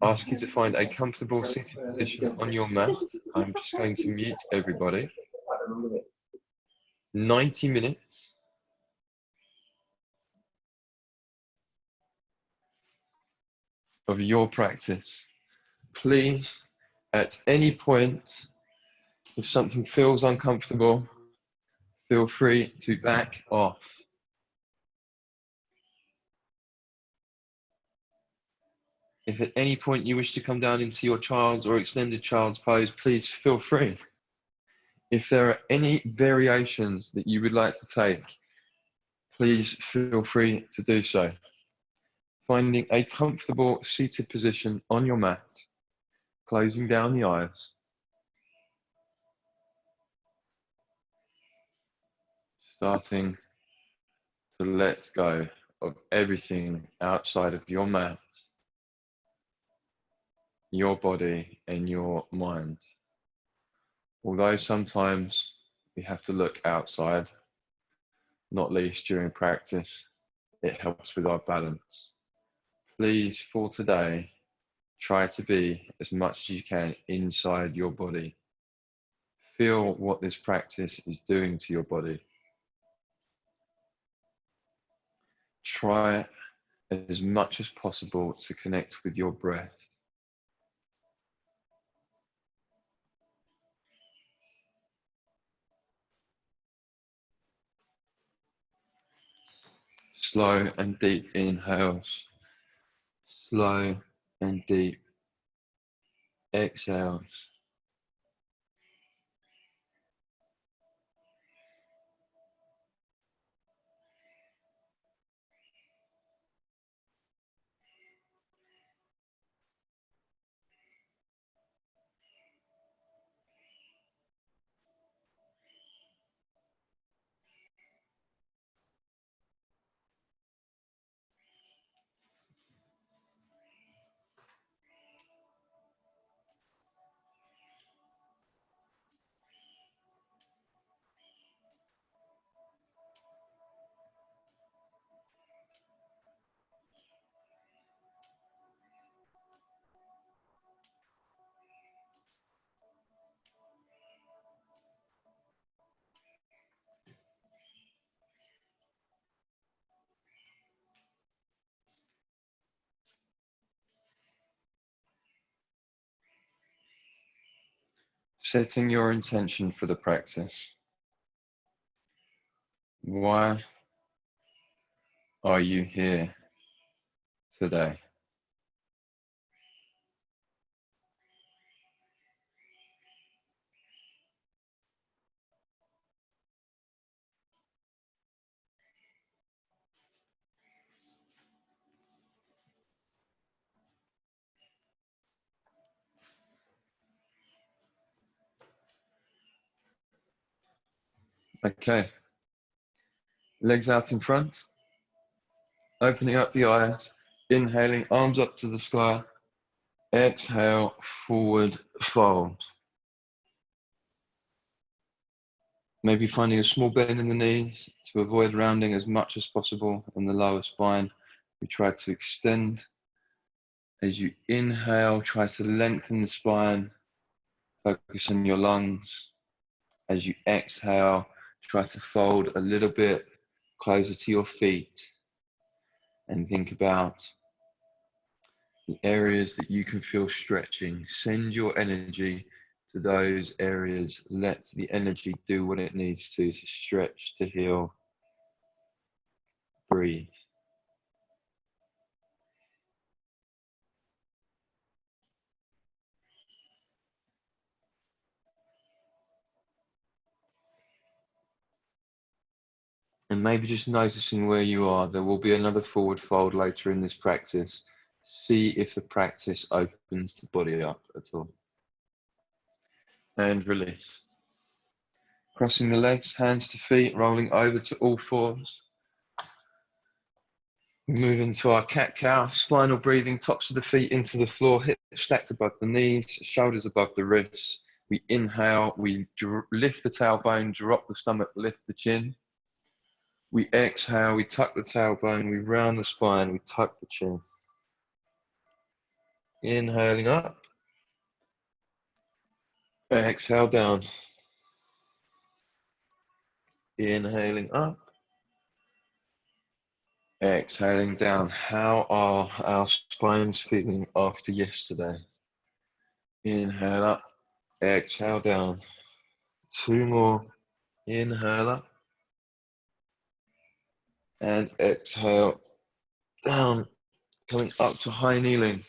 Ask you to find a comfortable seated position on your mat. I'm just going to mute everybody. 90 minutes of your practice. Please, at any point, if something feels uncomfortable, feel free to back off. If at any point you wish to come down into your child's or extended child's pose, please feel free. If there are any variations that you would like to take, please feel free to do so. Finding a comfortable seated position on your mat, closing down the eyes. Starting to let go of everything outside of your mat, your body, and your mind. Although sometimes we have to look outside, not least during practice, it helps with our balance. Please, for today, try to be as much as you can inside your body. Feel what this practice is doing to your body. Try as much as possible to connect with your breath. Slow and deep inhales. Slow and deep exhales. Setting your intention for the practice. Why are you here today? Okay, legs out in front, opening up the eyes, inhaling, arms up to the sky, exhale, forward fold. Maybe finding a small bend in the knees to avoid rounding as much as possible in the lower spine. We try to extend. As you inhale, try to lengthen the spine, focus on your lungs. As you exhale, try to fold a little bit closer to your feet and think about the areas that you can feel stretching. Send your energy to those areas. Let the energy do what it needs to stretch, to heal. Breathe. And maybe just noticing where you are. There will be another forward fold later in this practice. See if the practice opens the body up at all. And release. Crossing the legs, hands to feet, rolling over to all fours. We move into our cat-cow, spinal breathing, tops of the feet into the floor, hips stacked above the knees, shoulders above the wrists. We inhale, we lift the tailbone, drop the stomach, lift the chin. We exhale, we tuck the tailbone, we round the spine, we tuck the chin. Inhaling up. Exhale down. Inhaling up. Exhaling down. How are our spines feeling after yesterday? Inhale up. Exhale down. 2 more. Inhale up. And exhale down. Coming up to high kneeling.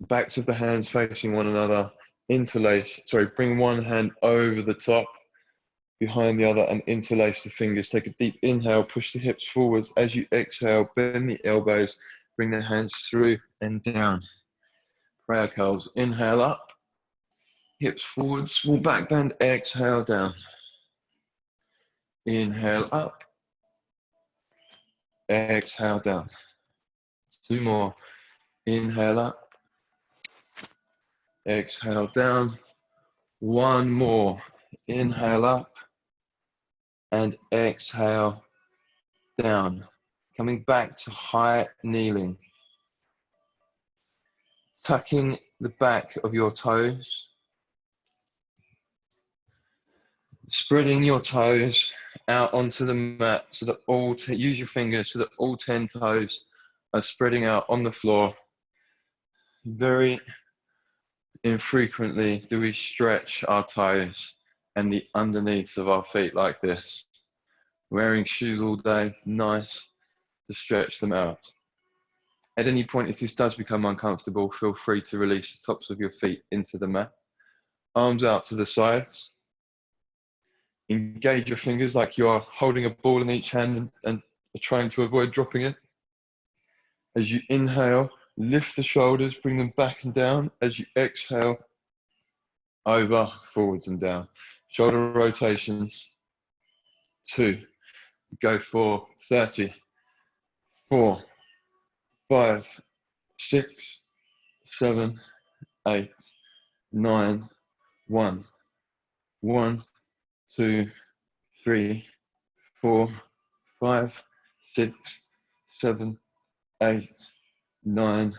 Backs of the hands facing one another. Interlace. Sorry, bring one hand over the top, behind the other, and interlace the fingers. Take a deep inhale. Push the hips forwards. As you exhale, bend the elbows. Bring the hands through and down. Prayer curls. Inhale up. Hips forward. Small back bend. Exhale down. Inhale up. Exhale down. 2 more. Inhale up. Exhale down. 1 more. Inhale up. And exhale down. Coming back to high kneeling. Tucking the back of your toes. Spreading your toes out onto the mat so that use your fingers so that all 10 toes are spreading out on the floor. Very infrequently do we stretch our toes and the underneath of our feet like this. Wearing shoes all day, nice to stretch them out. At any point, if this does become uncomfortable, feel free to release the tops of your feet into the mat. Arms out to the sides. Engage your fingers like you are holding a ball in each hand and trying to avoid dropping it. As you inhale, lift the shoulders, bring them back and down. As you exhale, over, forwards and down. Shoulder rotations. 2. Go for 30. 4, 5, 6, 7, 8, 9, 1. 1, 2, 3, 4, 5, 6, 7, 8, 9,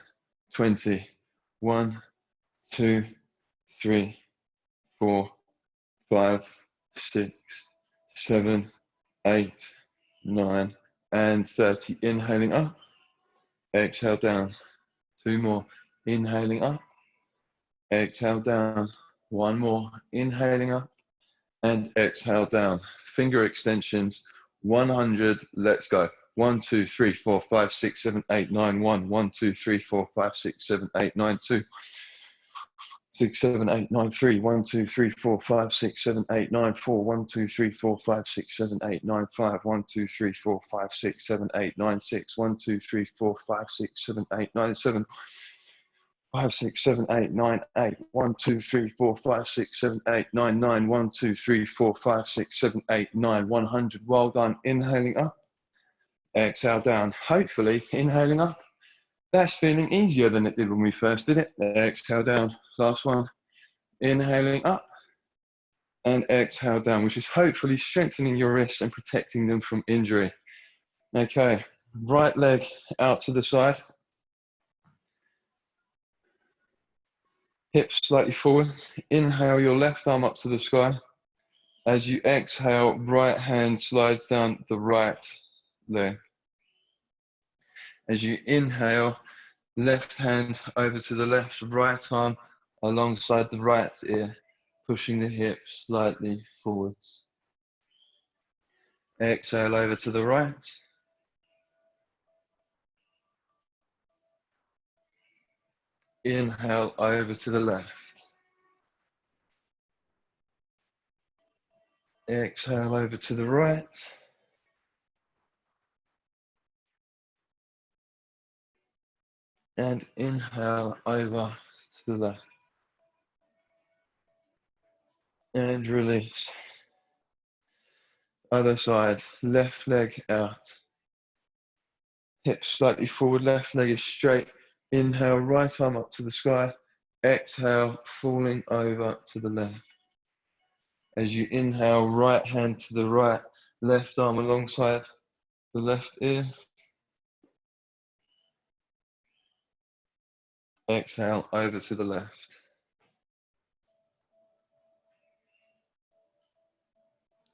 20. 1, 2, 3, 4, 5, 6, 7, 8, 9, and 30. Inhaling up. Exhale down. 2 more. Inhaling up. Exhale down. 1 more. Inhaling up. And exhale down. Finger extensions. 100. Let's go. 1, 2, 3, 4, 5, 6, 7, 8, 9, 1. 1, 2, 3, 4, 5, 6, 7, 8, 9, 2. 6, 7, 8, 9, 3. 1, 2, 3, 4, 5, 6, 7, 8, 9, 4. 1, 2, 3, 4, 5, 6, 7, 8, 9, 5. 1, 2, 3, 4, 5, 6, 7, 8, 9, 6. 1, 2, 3, 4, 5, 6, 7, 8, 9, 7. 5, 6, 7, 8, 9, 8. 1, 2, 3, 4, 5, 6, 7, 8, 9, 9. 1, 2, 3, 4, 5, 6, 7, 8, 9. 100. Well done. Inhaling up. Exhale down. Hopefully, inhaling up. That's feeling easier than it did when we first did it. Exhale down. Last one. Inhaling up. And exhale down, which is hopefully strengthening your wrists and protecting them from injury. Okay. Right leg out to the side. Hips slightly forward. Inhale your left arm up to the sky. As you exhale, right hand slides down the right leg. As you inhale, left hand over to the left, right arm alongside the right ear, pushing the hips slightly forwards. Exhale over to the right. Inhale over to the left. Exhale over to the right. And inhale over to the left. And release. Other side, left leg out. Hips slightly forward, left leg is straight. Inhale, right arm up to the sky. Exhale, falling over to the left. As you inhale, right hand to the right, left arm alongside the left ear. Exhale over to the left.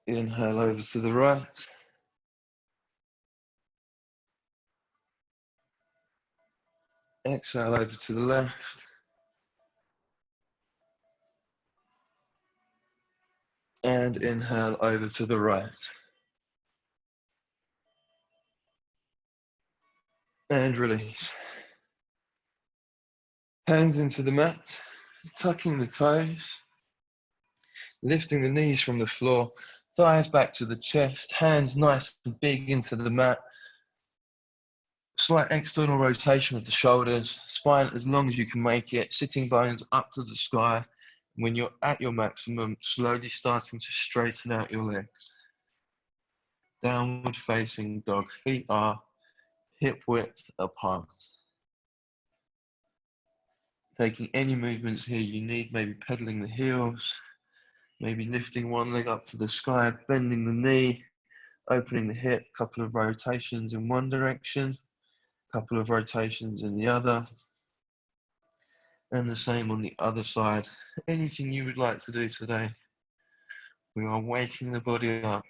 Inhale over to the right. Exhale over to the left. And inhale over to the right. And release. Hands into the mat, tucking the toes, lifting the knees from the floor, thighs back to the chest, hands nice and big into the mat. Slight external rotation of the shoulders, spine as long as you can make it, sitting bones up to the sky. When you're at your maximum, slowly starting to straighten out your legs. Downward facing dog, feet are hip width apart. Taking any movements here you need, maybe pedaling the heels, maybe lifting one leg up to the sky, bending the knee, opening the hip, couple of rotations in one direction, couple of rotations in the other, and the same on the other side. Anything you would like to do today, we are waking the body up.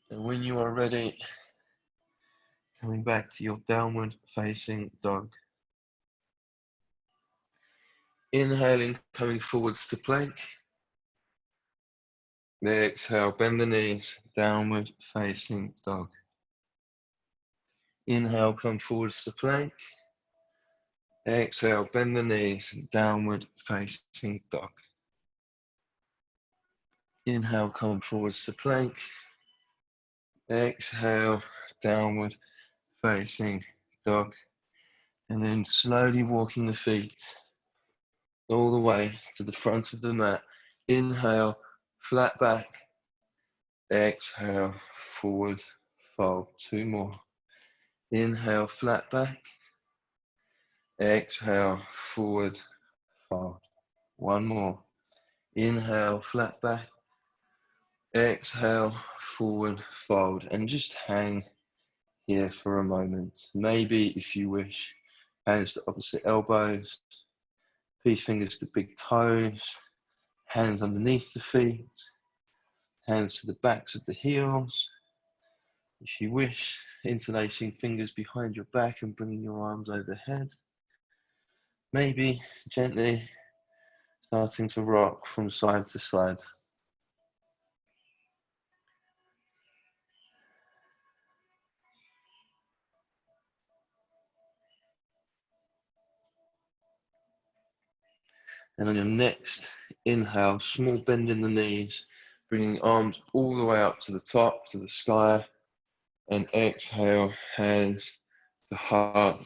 And when you are ready, coming back to your downward facing dog. Inhaling, coming forwards to plank. Exhale, bend the knees, downward facing dog. Inhale, come forwards to plank. Exhale, bend the knees, downward facing dog. Inhale, come forwards to plank. Exhale, downward facing dog. And then slowly walking the feet all the way to the front of the mat. Inhale, flat back. Exhale, forward fold. Two more. Inhale, flat back. Exhale, forward fold. One more. Inhale, flat back. Exhale, forward fold. And just hang here for a moment. Maybe, if you wish, hands to opposite elbows, peace fingers to big toes, hands underneath the feet, hands to the backs of the heels. If you wish, interlacing fingers behind your back and bringing your arms overhead. Maybe gently starting to rock from side to side. And on your next inhale, small bend in the knees, bringing arms all the way up to the top, to the sky. And exhale, hands to heart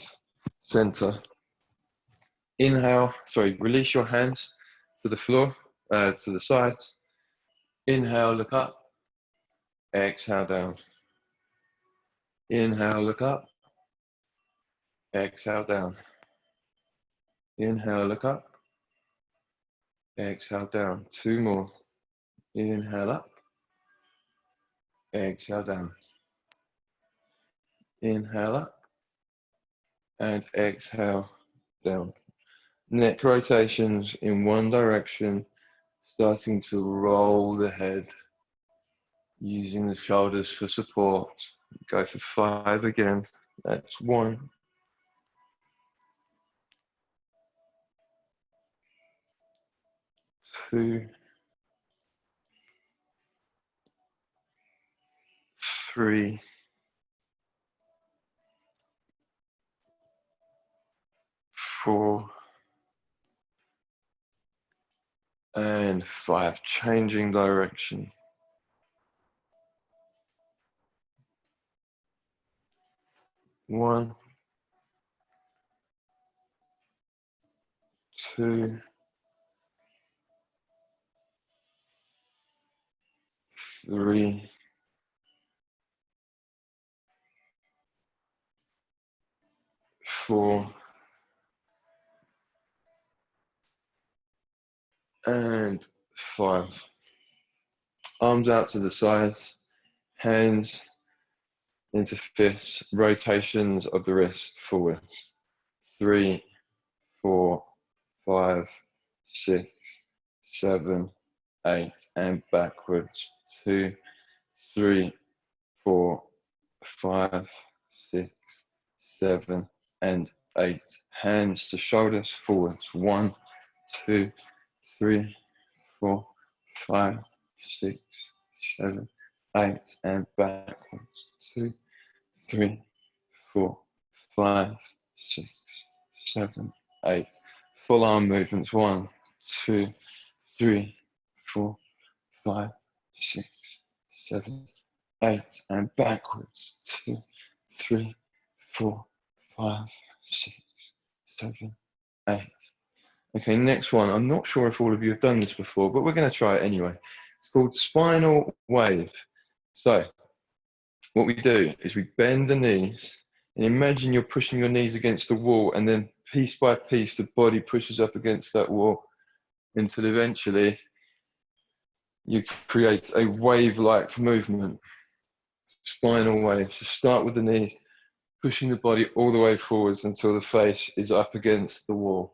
center. Inhale, release your hands to the floor, to the sides. Inhale, look up. Exhale, down. Inhale, look up. Exhale, down. Inhale, look up. Exhale, down. Two more. Inhale up. Exhale, down. Inhale up. And exhale, down. Neck rotations in one direction, starting to roll the head, using the shoulders for support. Go for 5 again. That's 1. 2. 3. 4. And 5. Changing direction. 1. 2. 3. 4. And 5. Arms out to the sides, hands into fists, rotations of the wrists forwards. 3, 4, 5, 6, 7, 8, and backwards. 2, 3, 4, 5, 6, 7, and 8. Hands to shoulders forwards. 1, 2, 3, 4, 5, 6, 7, 8, and backwards. 2, 3, 4, 5, 6, 7, 8. Full arm movements. 1, 2, 3, 4, 5, 6, 7, 8, and backwards. 2, 3, 4, 5, 6, 7, 8. Okay, next one. I'm not sure if all of you have done this before, but we're going to try it anyway. It's called spinal wave. So what we do is we bend the knees, and imagine you're pushing your knees against the wall, and then piece by piece the body pushes up against that wall until eventually you create a wave-like movement. Spinal wave. So start with the knees, pushing the body all the way forwards until the face is up against the wall.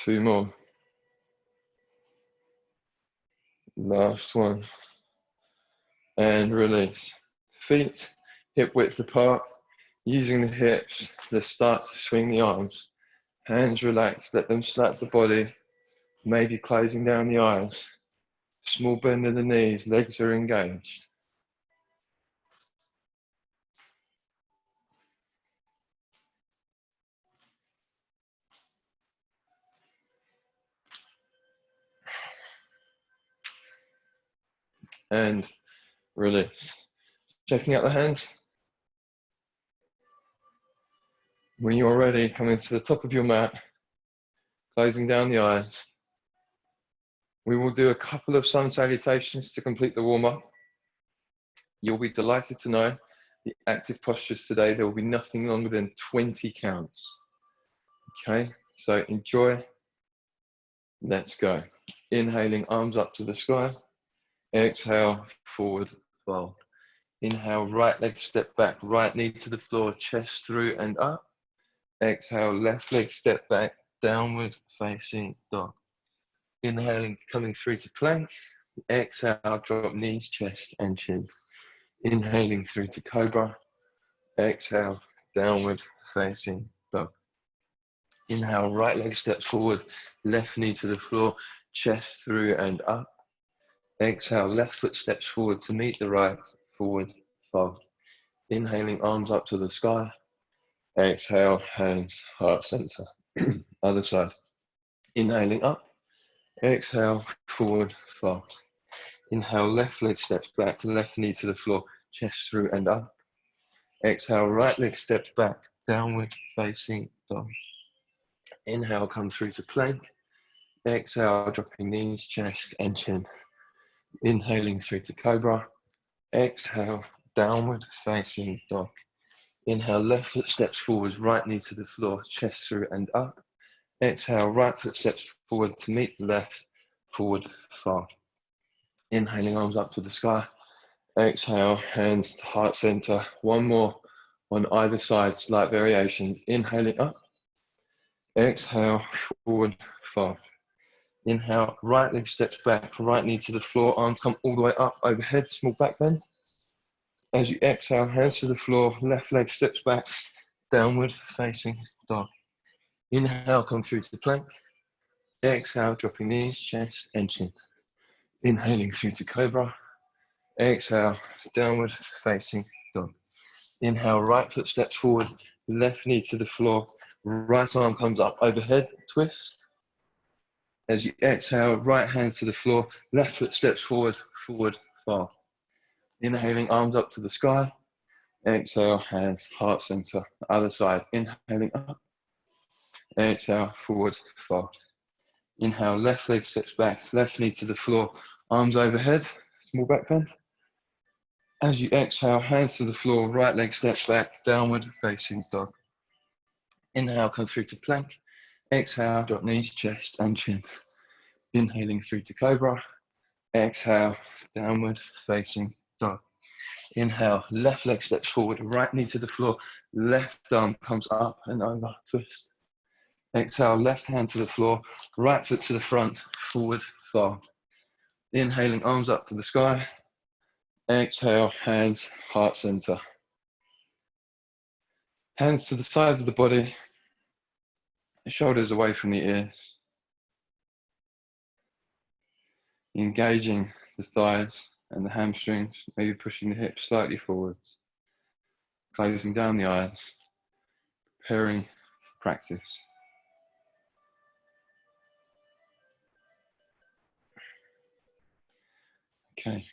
Two more. Last one. And release. Feet hip width apart. Using the hips, let's start to swing the arms. Hands relaxed, let them slap the body, maybe closing down the eyes. Small bend in the knees, legs are engaged. And release. Checking out the hands. When you're ready, coming to the top of your mat, closing down the eyes. We will do a couple of sun salutations to complete the warm-up. You'll be delighted to know the active postures today, there will be nothing longer than 20 counts. Okay, so enjoy. Let's go. Inhaling, arms up to the sky. Exhale, forward fold. Inhale, right leg step back, right knee to the floor, chest through and up. Exhale, left leg step back, downward facing dog. Inhaling, coming through to plank. Exhale, drop knees, chest and chin. Inhaling through to cobra. Exhale, downward facing dog. Inhale, right leg steps forward, left knee to the floor, chest through and up. Exhale, left foot steps forward to meet the right, forward fold. Inhaling, arms up to the sky. Exhale, hands, heart center. Other side. Inhaling up. Exhale, forward fold. Inhale, left leg steps back, left knee to the floor, chest through and up. Exhale, right leg steps back, downward facing dog. Inhale, come through to plank. Exhale, dropping knees, chest and chin. Inhaling through to cobra. Exhale, downward facing dog. Inhale, left foot steps forward, right knee to the floor, chest through and up. Exhale, right foot steps forward to meet the left, forward fold. Inhaling, arms up to the sky. Exhale, hands to heart center. One more on either side, slight variations. Inhaling up. Exhale, forward fold. Inhale, right leg steps back, right knee to the floor, arms come all the way up overhead, small back bend. As you exhale, hands to the floor, left leg steps back, downward facing dog. Inhale, come through to plank. Exhale, dropping knees, chest and chin. Inhaling through to cobra. Exhale, downward facing dog. Inhale, right foot steps forward, left knee to the floor, right arm comes up overhead, twist. As you exhale, right hand to the floor, left foot steps forward, forward fold. Inhaling, arms up to the sky. Exhale, hands, heart center, other side. Inhaling up. Exhale, forward fold. Inhale, left leg steps back, left knee to the floor, arms overhead, small back bend. As you exhale, hands to the floor, right leg steps back, downward facing dog. Inhale, come through to plank. Exhale, drop knees, chest and chin. Inhaling through to cobra. Exhale, downward facing dog. Inhale, left leg steps forward, right knee to the floor, left arm comes up and over, twist. Exhale, left hand to the floor, right foot to the front, forward fold. Inhaling, arms up to the sky. Exhale, hands, heart center. Hands to the sides of the body, shoulders away from the ears. Engaging the thighs and the hamstrings, maybe pushing the hips slightly forwards. Closing down the eyes, preparing for practice. Okay.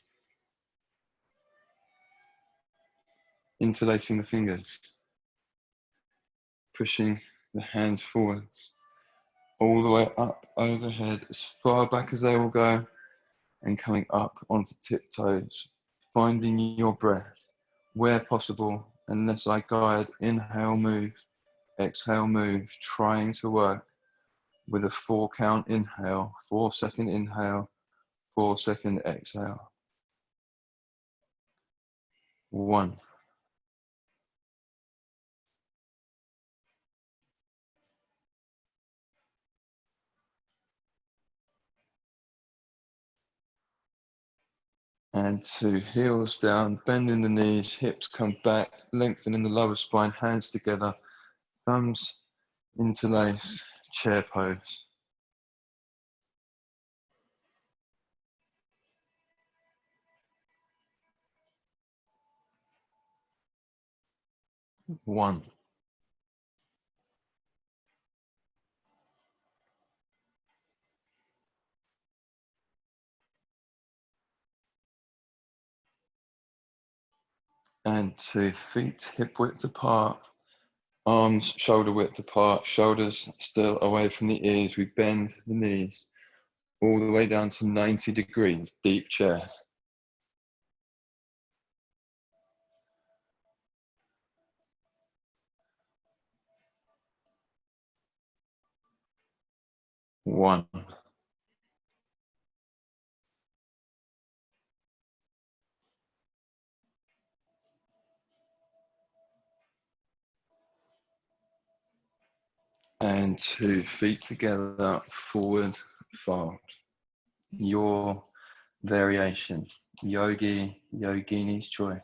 Interlacing the fingers, pushing the hands forwards, all the way up overhead, as far back as they will go, and coming up onto tiptoes, finding your breath where possible, unless I guide. Inhale, move, exhale, move, trying to work with a 4 count inhale, 4-second inhale, 4-second exhale. 1. And 2, heels down, bending the knees, hips come back, lengthening the lower spine, hands together, thumbs interlace, chair pose. 1. And 2, feet hip width apart, arms shoulder width apart, shoulders still away from the ears. We bend the knees all the way down to 90 degrees, deep chair. 1. And 2, feet together, forward fold. Your variation, yogi, yogini's choice.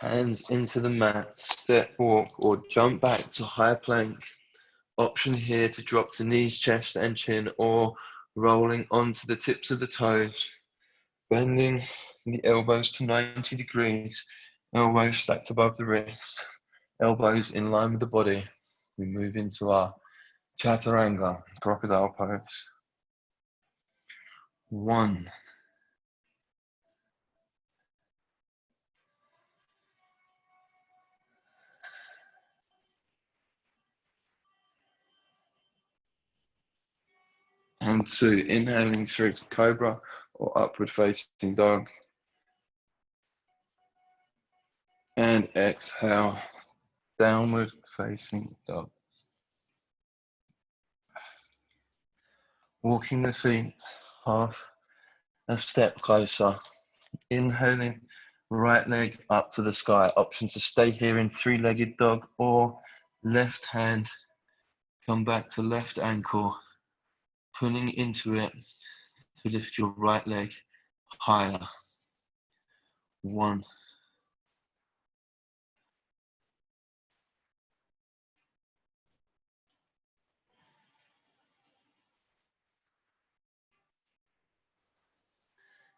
Hands into the mat, step, walk, or jump back to high plank. Option here to drop to knees, chest and chin, or rolling onto the tips of the toes, bending the elbows to 90 degrees, elbows stacked above the wrist, elbows in line with the body. We move into our chaturanga, crocodile pose. 1. And 2, inhaling through to cobra or upward facing dog. And exhale, downward facing dog. Walking the feet half a step closer. Inhaling, right leg up to the sky. Option to stay here in 3-legged dog, or left hand, come back to left ankle, pulling into it to lift your right leg higher. 1.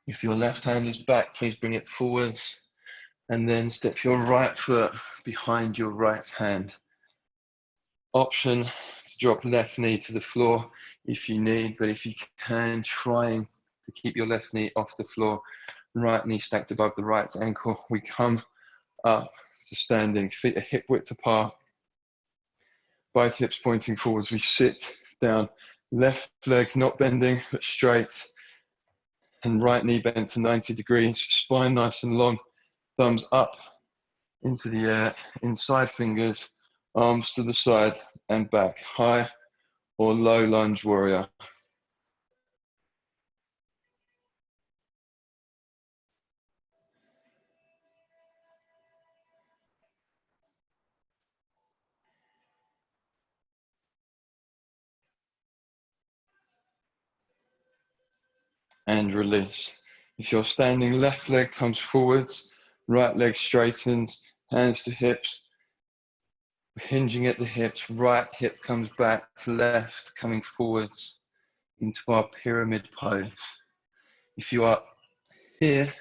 If your left hand is back, please bring it forwards And then step your right foot behind your right hand. Option to drop left knee to the floor if you need, but if you can, trying to keep your left knee off the floor, right knee stacked above the right ankle. We come up to standing, feet are hip width apart, both hips pointing forwards. We sit down, left leg not bending but straight, and right knee bent to 90 degrees, spine nice and long, thumbs up into the air, inside fingers, arms to the side and back, high or low lunge warrior. And release. If you're standing, left leg comes forwards, right leg straightens, hands to hips, hinging at the hips, right hip comes back, left coming forwards into our pyramid pose. If you are here,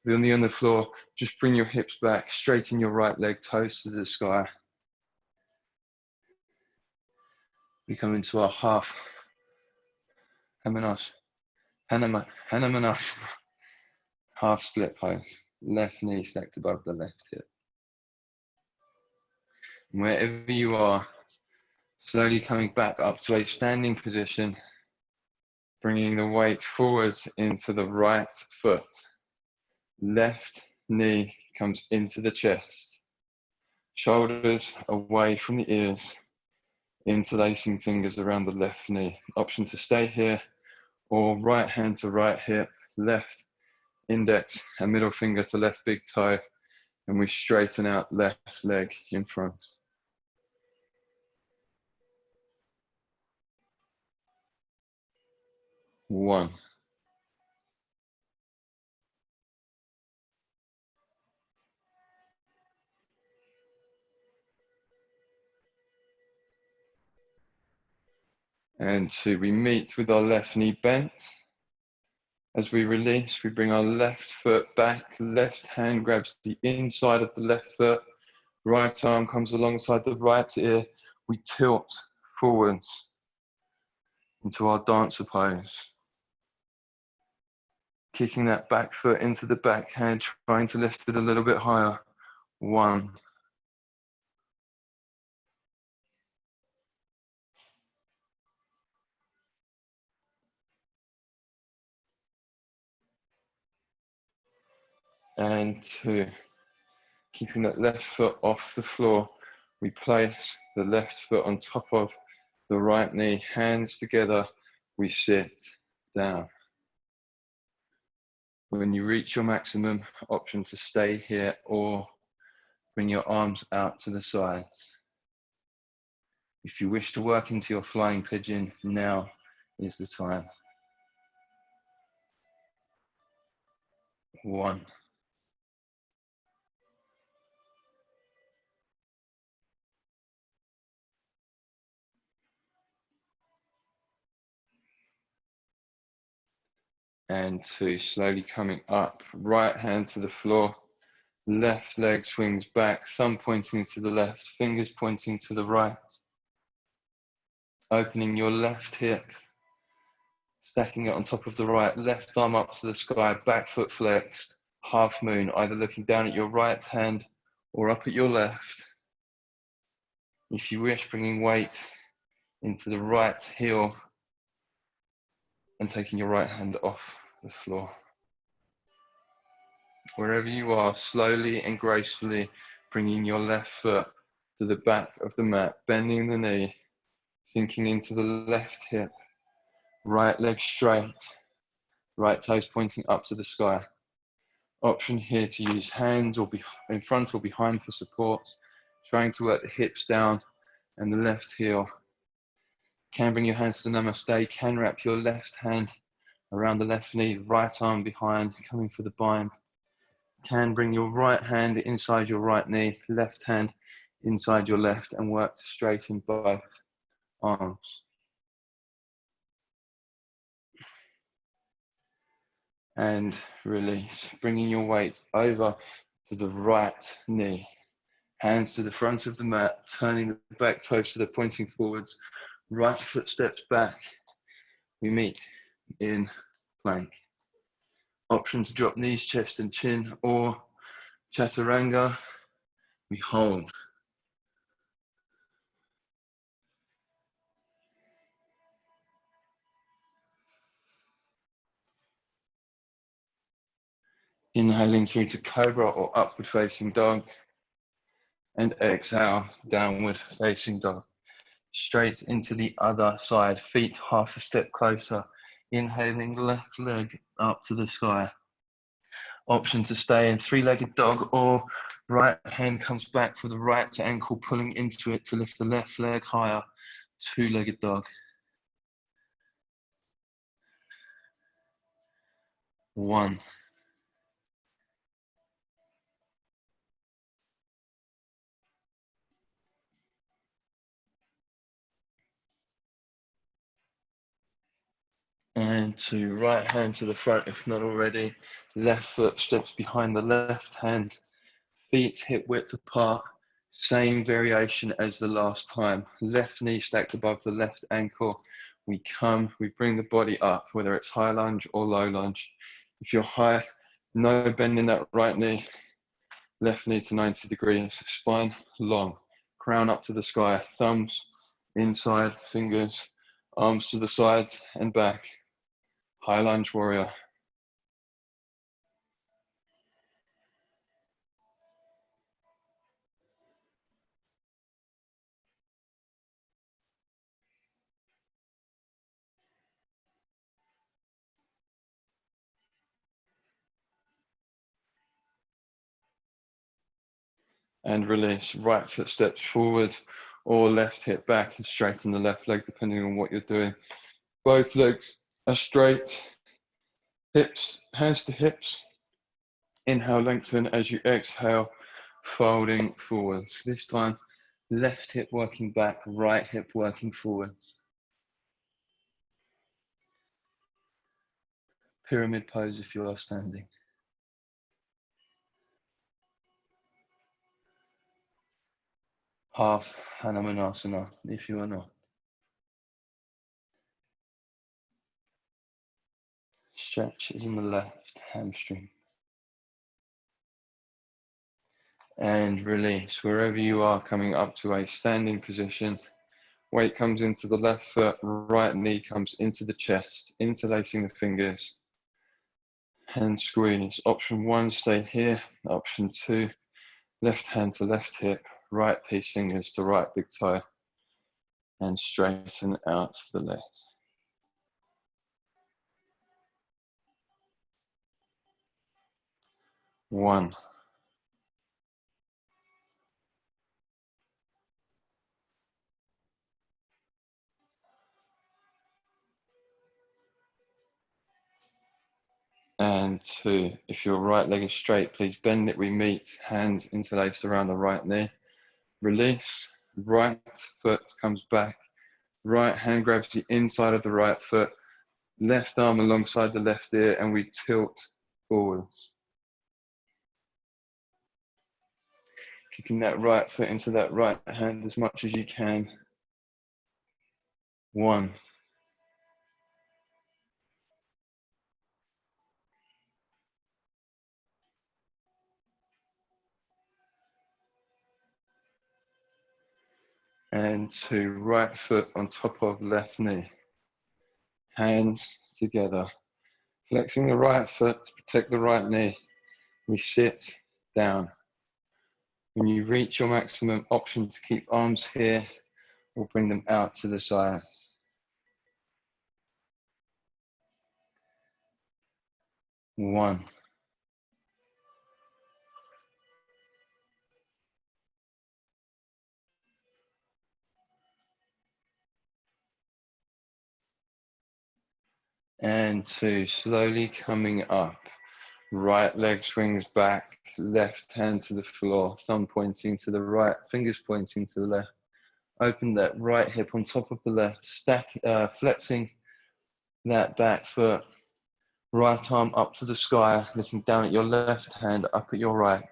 with your knee on the floor, just bring your hips back, straighten your right leg, toes to the sky. We come into our half Hamanasana, half split pose. Left knee stacked above the left hip. And wherever you are, slowly coming back up to a standing position, bringing the weight forwards into the right foot. Left knee comes into the chest. Shoulders away from the ears. Interlacing fingers around the left knee. Option to stay here, or right hand to right hip, left index and middle finger to left big toe, and we straighten out left leg in front. One. And two. We meet with our left knee bent. As we release, we bring our left foot back, left hand grabs the inside of the left foot, right arm comes alongside the right ear, we tilt forwards into our dancer pose. Kicking that back foot into the back hand, trying to lift it a little bit higher. One. And two. Keeping that left foot off the floor, we place the left foot on top of the right knee, hands together, we sit down. When you reach your maximum, option to stay here or bring your arms out to the sides. If you wish to work into your flying pigeon, now is the time. One. And two, slowly coming up, right hand to the floor, left leg swings back, thumb pointing to the left, fingers pointing to the right. Opening your left hip, stacking it on top of the right, left arm up to the sky, back foot flexed, half moon, either looking down at your right hand or up at your left. If you wish, bringing weight into the right heel and taking your right hand off the floor. Wherever you are, slowly and gracefully bringing your left foot to the back of the mat, bending the knee, sinking into the left hip, right leg straight, right toes pointing up to the sky. Option here to use hands or in front or behind for support, trying to work the hips down and the left heel. Can bring your hands to namaste, can wrap your left hand around the left knee, right arm behind, coming for the bind. Can bring your right hand inside your right knee, left hand inside your left, and work to straighten both arms. And release, bringing your weight over to the right knee. Hands to the front of the mat, turning the back toes so they're pointing forwards. Right foot steps back. We meet in plank. Option to drop knees, chest and chin, or chaturanga. We hold. Inhaling through to cobra or upward facing dog. And exhale, downward facing dog. Straight into the other side, feet half a step closer. Inhaling left leg up to the sky. Option to stay in three-legged dog, or right hand comes back for the right ankle, pulling into it to lift the left leg higher. Two-legged dog. One. And two. Right hand to the front if not already. Left foot steps behind the left hand. Feet hip width apart. Same variation as the last time. Left knee stacked above the left ankle. We bring the body up, whether it's high lunge or low lunge. If you're high, no bend in that right knee. Left knee to 90 degrees, spine long. Crown up to the sky, thumbs inside, fingers, arms to the sides and back. High lunge warrior. And release. Right foot steps forward or left hip back and straighten the left leg depending on what you're doing. Both legs are straight. Hips, hands to hips. Inhale, lengthen as you exhale, folding forwards. This time, left hip working back, right hip working forwards. Pyramid pose if you are standing. Half Hanumanasana if you are not. Stretch is in the left hamstring. And release. Wherever you are, coming up to a standing position. Weight comes into the left foot, right knee comes into the chest, interlacing the fingers. And squeeze. Option one, stay here. Option two, left hand to left hip, right piece fingers to right big toe. And straighten out the legs. One. And two. If your right leg is straight, please bend it. We meet, hands interlaced around the right knee. Release, right foot comes back. Right hand grabs the inside of the right foot. Left arm alongside the left ear, and we tilt forwards. Kicking that right foot into that right hand as much as you can. One. And two. Right foot on top of left knee. Hands together. Flexing the right foot to protect the right knee. We sit down. When you reach your maximum, option to keep arms here or bring them out to the sides. One. And two. Slowly coming up. Right leg swings back, left hand to the floor, thumb pointing to the right, fingers pointing to the left. Open that right hip on top of the left, flexing that back foot. Right arm up to the sky, looking down at your left hand, up at your right.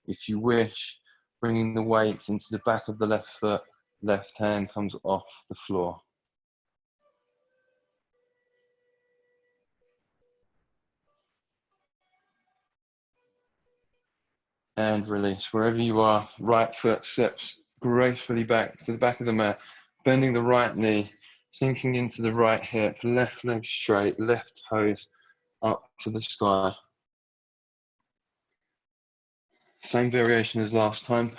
If you wish, bringing the weight into the back of the left foot, left hand comes off the floor. And release. Wherever you are, right foot steps gracefully back to the back of the mat, bending the right knee, sinking into the right hip, left leg straight, left toes up to the sky. Same variation as last time.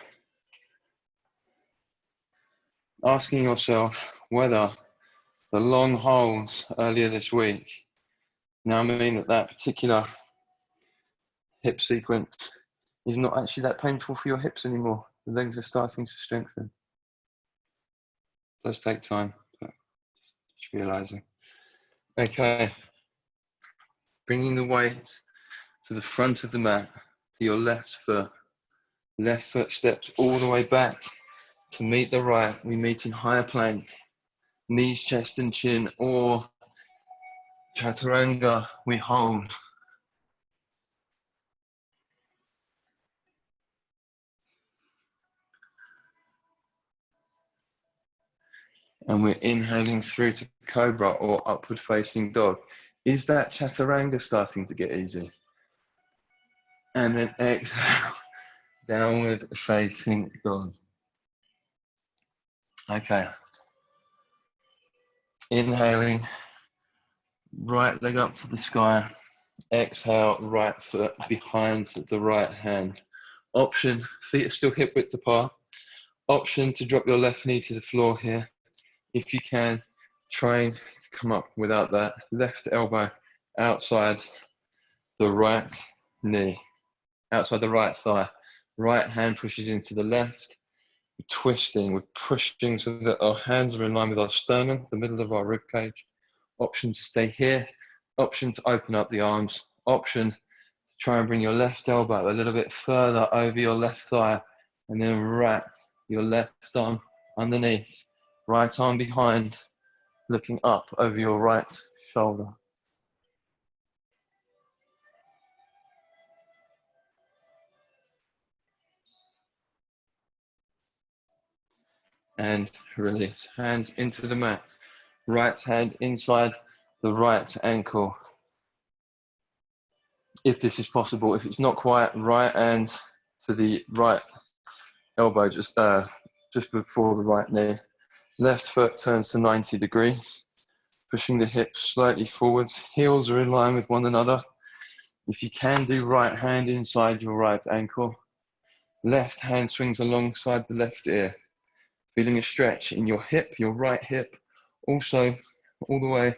Asking yourself whether the long holds earlier this week now mean that that particular hip sequence is not actually that painful for your hips anymore. The legs are starting to strengthen. It does take time, but just realizing. Okay, bringing the weight to the front of the mat, to your left foot. Left foot steps all the way back to meet the right. We meet in higher plank, knees, chest and chin, or chaturanga, we hold. And we're inhaling through to cobra or upward facing dog. Is that chaturanga starting to get easy? And then exhale, downward facing dog. Okay. Inhaling, right leg up to the sky. Exhale, right foot behind the right hand. Option, feet are still hip width apart. Option to drop your left knee to the floor here. If you can, trying to come up without that. Left elbow outside the right knee, outside the right thigh. Right hand pushes into the left. We're twisting, we're pushing so that our hands are in line with our sternum, the middle of our rib cage. Option to stay here. Option to open up the arms. Option to try and bring your left elbow a little bit further over your left thigh and then wrap your left arm underneath. Right arm behind, looking up over your right shoulder. And release. Hands into the mat. Right hand inside the right ankle. If this is possible, if it's not quite, right hand to the right elbow, just before the right knee. Left foot turns to 90 degrees, pushing the hips slightly forwards. Heels are in line with one another. If you can, do right hand inside your right ankle. Left hand swings alongside the left ear. Feeling a stretch in your hip, your right hip. Also, all the way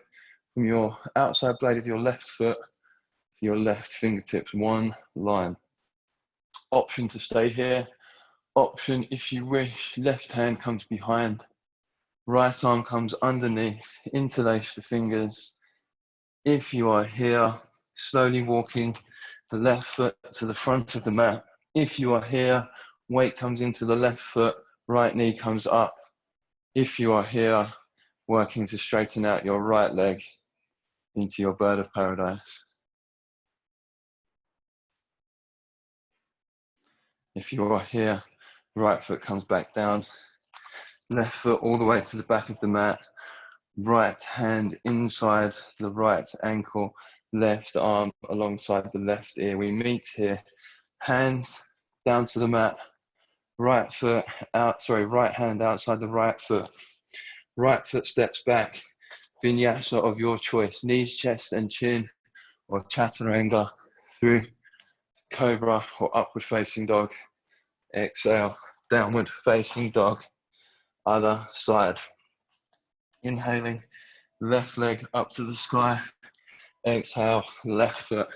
from your outside blade of your left foot to your left fingertips, one line. Option to stay here. Option, if you wish, left hand comes behind. Right arm comes underneath, interlace the fingers. If you are here, slowly walking the left foot to the front of the mat. If you are here, weight comes into the left foot, right knee comes up. If you are here, working to straighten out your right leg into your bird of paradise. If you are here, right foot comes back down. Left foot all the way to the back of the mat. Right hand inside the right ankle, left arm alongside the left ear. We meet here, hands down to the mat, right hand outside the right foot. Right foot steps back, vinyasa of your choice, knees, chest and chin, or chaturanga through cobra or upward facing dog. Exhale, downward facing dog, other side. Inhaling, left leg up to the sky. Exhale, left foot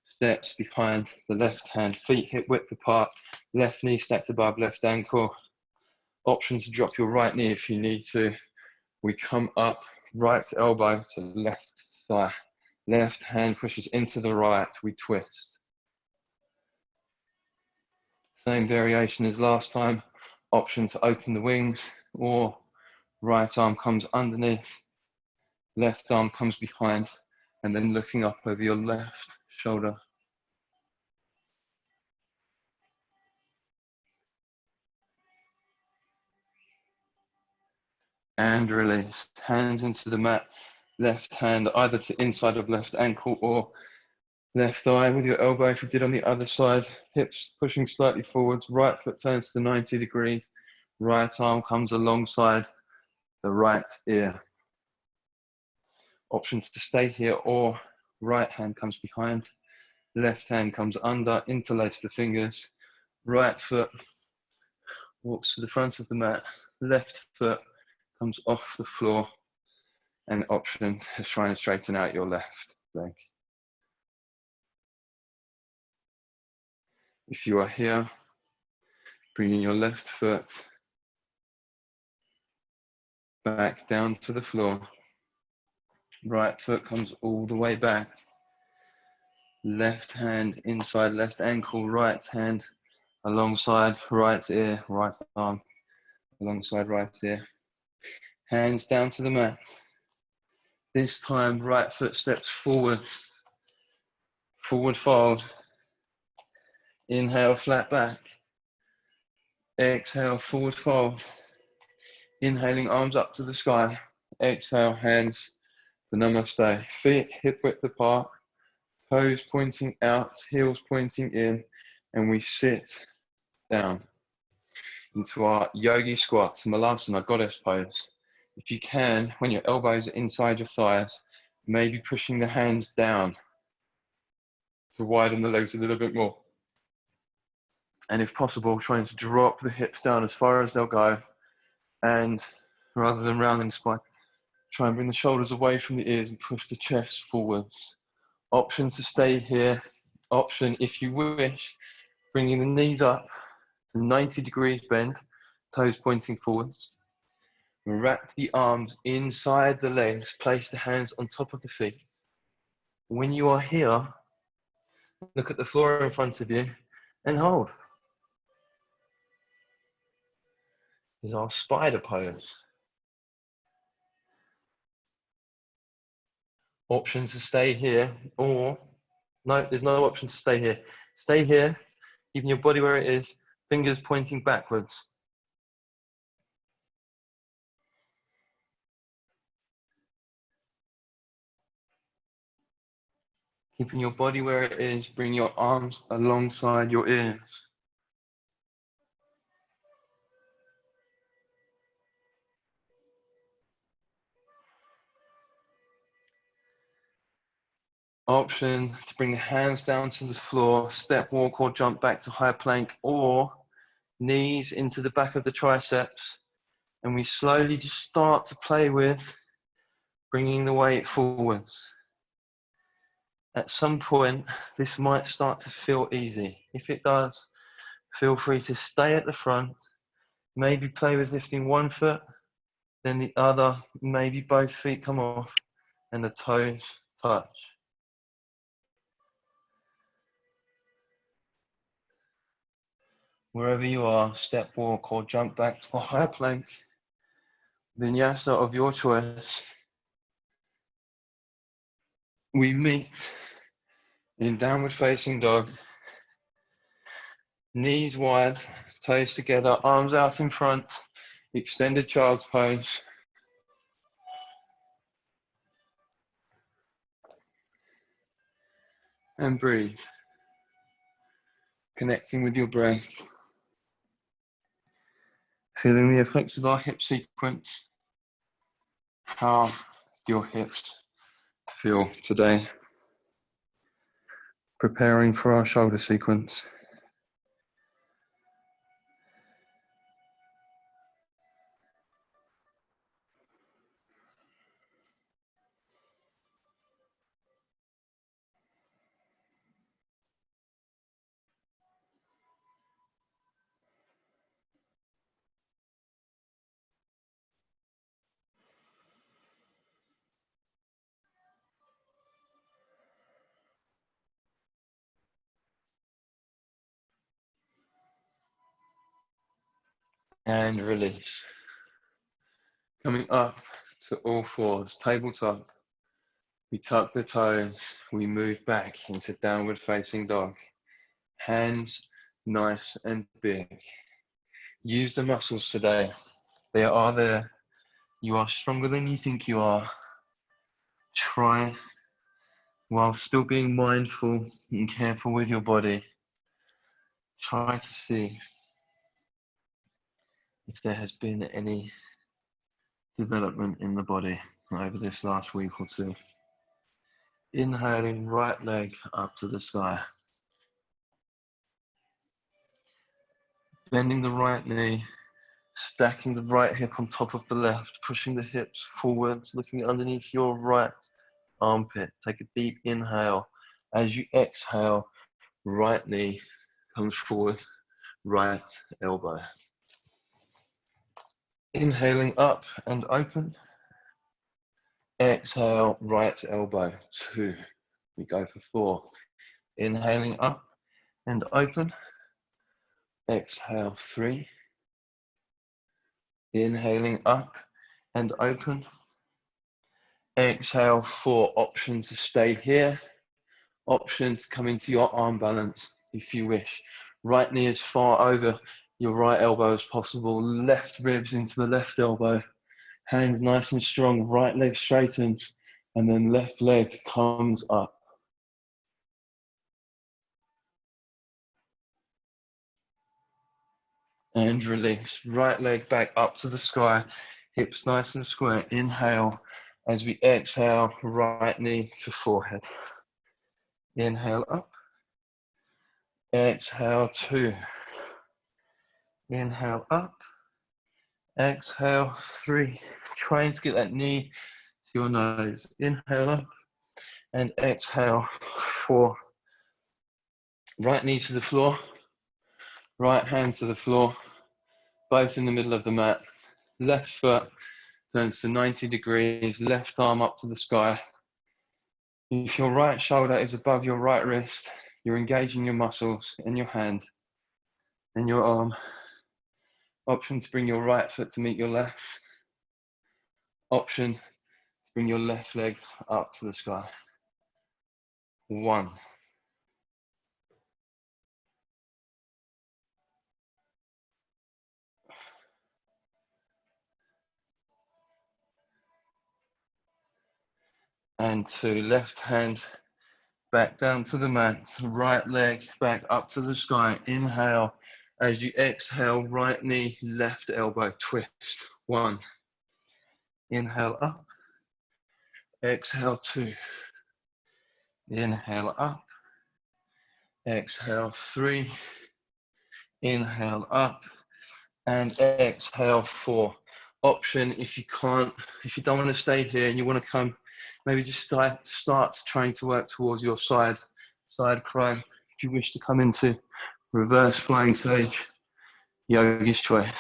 steps behind the left hand, feet hip width apart, left knee stacked above left ankle. Option to drop your right knee if you need to. We come up, right elbow to left thigh. Left hand pushes into the right, we twist. Same variation as last time. Option to open the wings, or right arm comes underneath, left arm comes behind, and then looking up over your left shoulder. And release. Hands into the mat. Left hand either to inside of left ankle or left thigh with your elbow if you did on the other side. Hips pushing slightly forwards. Right foot turns to 90 degrees. Right arm comes alongside the right ear. Options to stay here, or right hand comes behind. Left hand comes under, interlace the fingers. Right foot walks to the front of the mat. Left foot comes off the floor. And option is trying to straighten out your left leg. If you are here, bringing your left foot back down to the floor. Right foot comes all the way back. Left hand inside left ankle, right hand alongside right ear, right arm alongside right ear. Hands down to the mat. This time, right foot steps forwards. Forward fold. Inhale, flat back. Exhale, forward fold. Inhaling, arms up to the sky. Exhale, hands to namaste. Feet hip width apart. Toes pointing out, heels pointing in. And we sit down into our yogi squat, malasana, goddess pose. If you can, when your elbows are inside your thighs, maybe pushing the hands down to widen the legs a little bit more. And if possible, trying to drop the hips down as far as they'll go. And rather than rounding the spine, try and bring the shoulders away from the ears and push the chest forwards. Option to stay here. Option, if you wish, bringing the knees up to 90 degrees bend, toes pointing forwards. Wrap the arms inside the legs, place the hands on top of the feet. When you are here, look at the floor in front of you and hold. This is our spider pose. Option to stay here, or no, there's no option to stay here. Stay here, keeping your body where it is, fingers pointing backwards. Keeping your body where it is, bring your arms alongside your ears. Option to bring the hands down to the floor, step, walk, or jump back to high plank, or knees into the back of the triceps. And we slowly just start to play with bringing the weight forwards. At some point, this might start to feel easy. If it does, feel free to stay at the front, maybe play with lifting one foot, then the other, maybe both feet come off and the toes touch. Wherever you are, step, walk, or jump back to a high plank, vinyasa of your choice. We meet in downward facing dog. Knees wide, toes together, arms out in front, extended child's pose. And breathe. Connecting with your breath. Feeling the effects of our hip sequence. How do your hips feel today? Preparing for our shoulder sequence. And release. Coming up to all fours, tabletop. We tuck the toes, we move back into downward facing dog. Hands nice and big. Use the muscles today. They are there. You are stronger than you think you are. Try, while still being mindful and careful with your body, try to see if there has been any development in the body over this last week or two. Inhaling, right leg up to the sky. Bending the right knee, stacking the right hip on top of the left, pushing the hips forwards, looking underneath your right armpit. Take a deep inhale. As you exhale, right knee comes forward, right elbow. Inhaling up and open. Exhale, right elbow, 2. We go for 4. Inhaling up and open. Exhale, 3. Inhaling up and open. Exhale, 4. Option to stay here. Option to come into your arm balance if you wish. Right knee as far over your right elbow as possible. Left ribs into the left elbow. Hands nice and strong. Right leg straightens. And then left leg comes up. And release. Right leg back up to the sky. Hips nice and square. Inhale. As we exhale, right knee to forehead. Inhale up. Exhale, 2. Inhale up. Exhale, 3. Trying to get that knee to your nose. Inhale up. And exhale, 4. Right knee to the floor. Right hand to the floor. Both in the middle of the mat. Left foot turns to 90 degrees. Left arm up to the sky. If your right shoulder is above your right wrist, you're engaging your muscles in your hand and your arm. Option to bring your right foot to meet your left. Option to bring your left leg up to the sky. 1. And 2. Left hand back down to the mat. Right leg back up to the sky. Inhale. As you exhale, right knee, left elbow, twist. 1. Inhale up. Exhale, 2. Inhale up. Exhale, 3. Inhale up. And exhale, 4. Option, if you don't want to stay here and you want to come, maybe just start trying to work towards your side cry. If you wish to come into reverse flying sage, yogi's choice.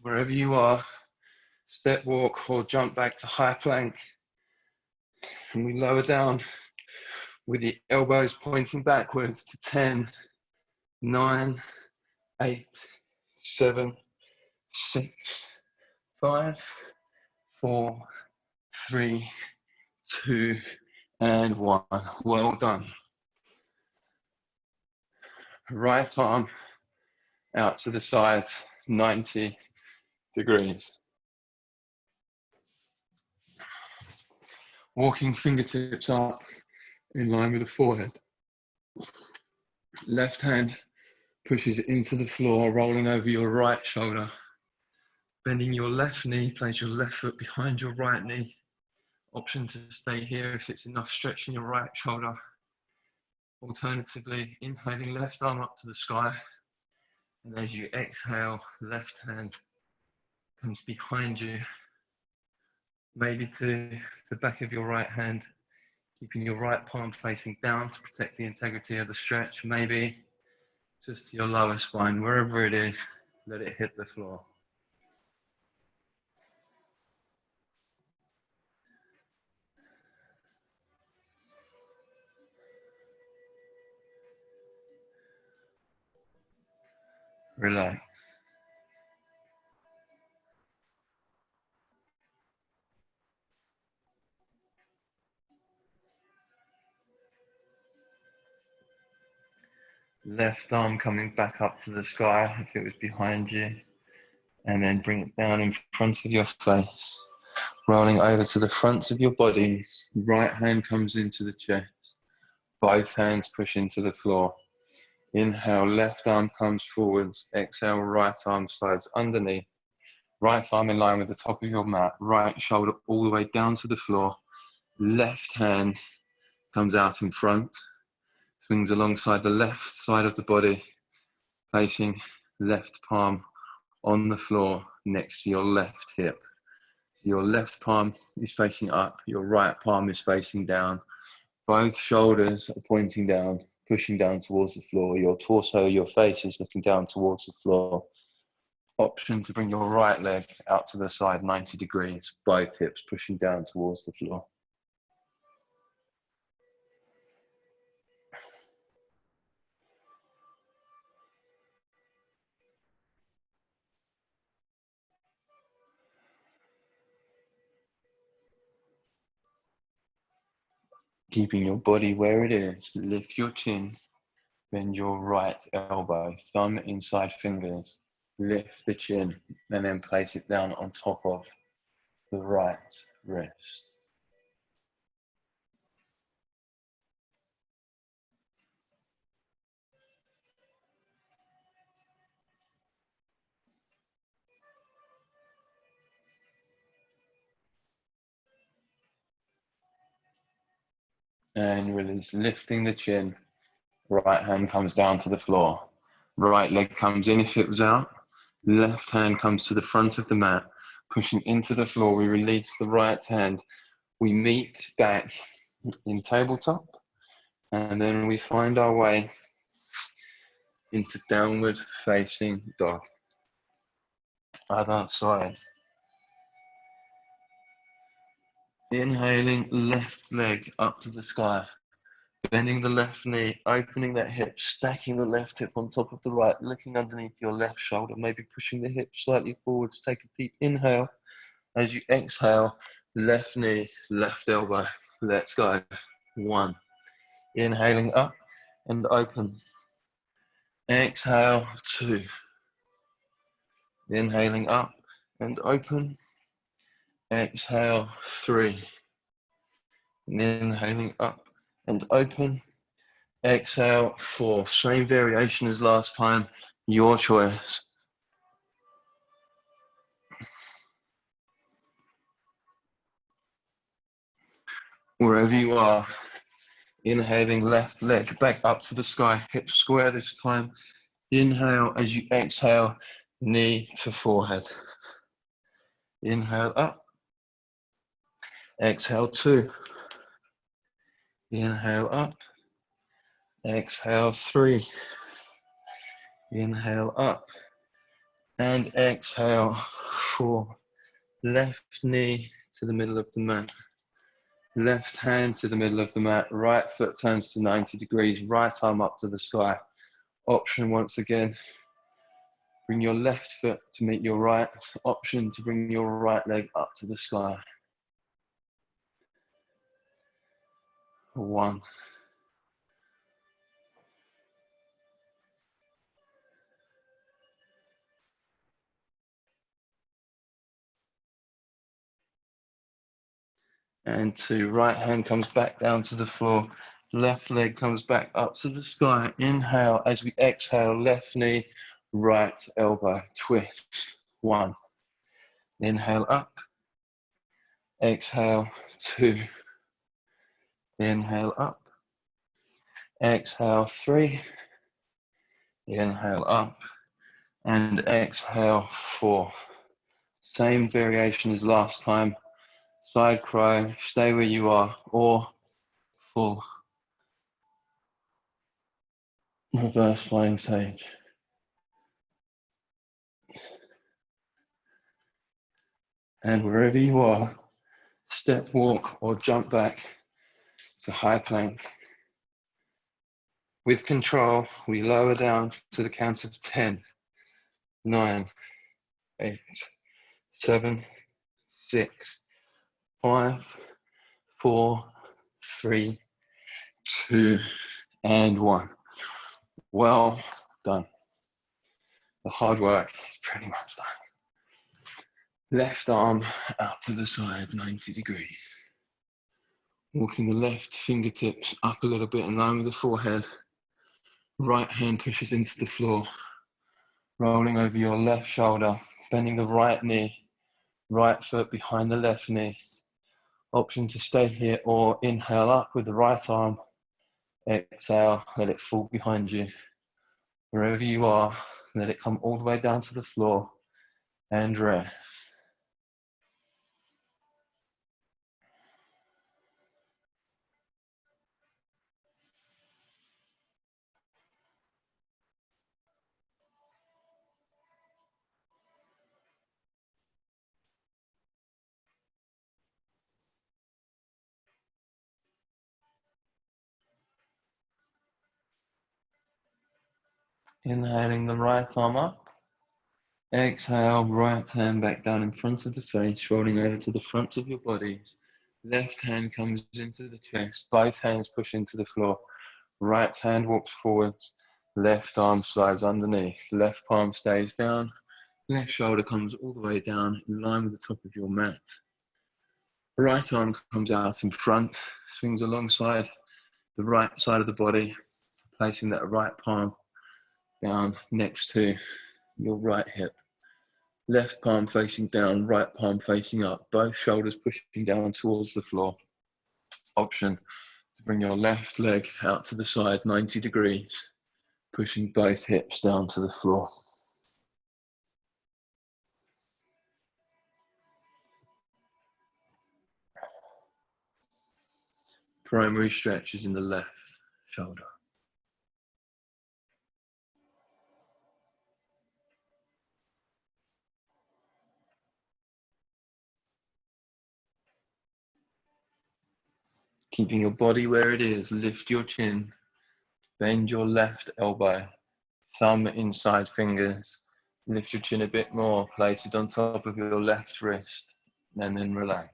Wherever you are, step walk or jump back to high plank. And we lower down with the elbows pointing backwards to 10, 9, 8, 7, 6, 5, 4, 3, 2, and 1. Well done. Right arm out to the side, 90 degrees. Walking fingertips up in line with the forehead. Left hand pushes into the floor, rolling over your right shoulder. Bending your left knee, place your left foot behind your right knee. Option to stay here if it's enough, stretching your right shoulder. Alternatively, inhaling, left arm up to the sky. And as you exhale, left hand comes behind you, maybe to the back of your right hand, keeping your right palm facing down to protect the integrity of the stretch. Maybe just to your lower spine, wherever it is, let it hit the floor. Relax. Left arm coming back up to the sky if it was behind you, and then bring it down in front of your face, rolling over to the fronts of your bodies. Right hand comes into the chest, both hands push into the floor. Inhale, left arm comes forwards. Exhale, right arm slides underneath. Right arm in line with the top of your mat. Right shoulder all the way down to the floor. Left hand comes out in front. Swings alongside the left side of the body, facing left palm on the floor next to your left hip. So your left palm is facing up. Your right palm is facing down. Both shoulders are pointing down, pushing down towards the floor. Your torso, your face is looking down towards the floor. Option to bring your right leg out to the side 90 degrees, both hips pushing down towards the floor. Keeping your body where it is, lift your chin, bend your right elbow, thumb inside fingers, lift the chin, and then place it down on top of the right wrist. And release, lifting the chin. Right hand comes down to the floor. Right leg comes in if it was out. Left hand comes to the front of the mat, pushing into the floor. We release the right hand. We meet back in tabletop, and then we find our way into downward facing dog. Other side. Inhaling, left leg up to the sky. Bending the left knee, opening that hip, stacking the left hip on top of the right, looking underneath your left shoulder, maybe pushing the hip slightly forwards. Take a deep inhale. As you exhale, left knee, left elbow. Let's go. 1. Inhaling up and open. Exhale, 2. Inhaling up and open. Exhale, 3. And inhaling up and open. Exhale, 4. Same variation as last time, your choice. Wherever you are, inhaling, left leg back up to the sky, hips square this time. Inhale as you exhale, knee to forehead. Inhale up. Exhale 2. Inhale up. Exhale 3. Inhale up. And exhale 4. Left knee to the middle of the mat. Left hand to the middle of the mat. Right foot turns to 90 degrees. Right arm up to the sky. Option once again. Bring your left foot to meet your right. Option to bring your right leg up to the sky. 1. And 2. Right hand comes back down to the floor. Left leg comes back up to the sky. Inhale as we exhale. Left knee, right elbow. Twist. 1. Inhale up. Exhale 2. Inhale up. Exhale 3. Inhale up. And exhale 4. Same variation as last time. Side crow, stay where you are, or full reverse flying sage. And wherever you are, step, walk, or jump back to high plank. With control, we lower down to the count of 10, 9, 8, 7, 6, 5, 4, 3, 2, and 1. Well done. The hard work is pretty much done. Left arm out to the side, 90 degrees. Walking the left fingertips up a little bit in line with the forehead. Right hand pushes into the floor. Rolling over your left shoulder, bending the right knee, right foot behind the left knee. Option to stay here or inhale up with the right arm. Exhale, let it fall behind you. Wherever you are, let it come all the way down to the floor and rest. Inhaling the right arm up. Exhale, right hand back down in front of the face, rolling over to the front of your bodies. Left hand comes into the chest, both hands push into the floor. Right hand walks forwards, left arm slides underneath, left palm stays down, left shoulder comes all the way down in line with the top of your mat. Right arm comes out in front, swings alongside the right side of the body, placing that right palm down next to your right hip. Left palm facing down, right palm facing up, both shoulders pushing down towards the floor. Option to bring your left leg out to the side, 90 degrees, pushing both hips down to the floor. Primary stretch is in the left shoulder. Keeping your body where it is, lift your chin, bend your left elbow, thumb inside fingers, lift your chin a bit more, place it on top of your left wrist, and then relax.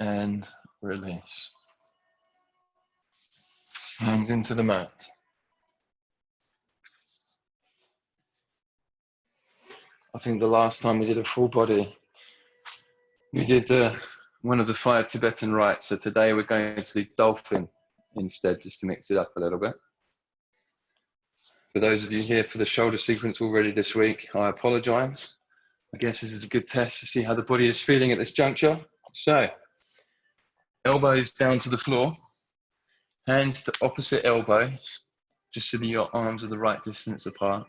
And release. Hands into the mat. I think the last time we did a full body, we did one of the 5 Tibetan rites. So today we're going to do dolphin instead, just to mix it up a little bit. For those of you here for the shoulder sequence already this week, I apologize. I guess this is a good test to see how the body is feeling at this juncture. So, elbows down to the floor, hands to opposite elbows, just so that your arms are the right distance apart.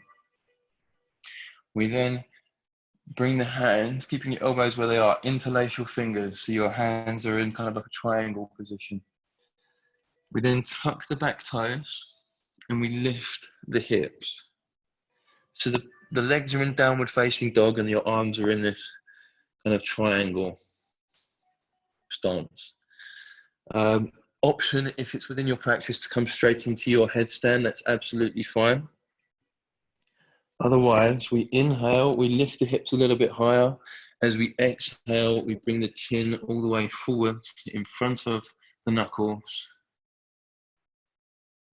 We then bring the hands, keeping your elbows where they are, interlace your fingers so your hands are in kind of like a triangle position. We then tuck the back toes and we lift the hips. So the legs are in downward facing dog and your arms are in this kind of triangle stance. Option, if it's within your practice, to come straight into your headstand, that's absolutely fine. Otherwise, we inhale, we lift the hips a little bit higher. As we exhale, we bring the chin all the way forward in front of the knuckles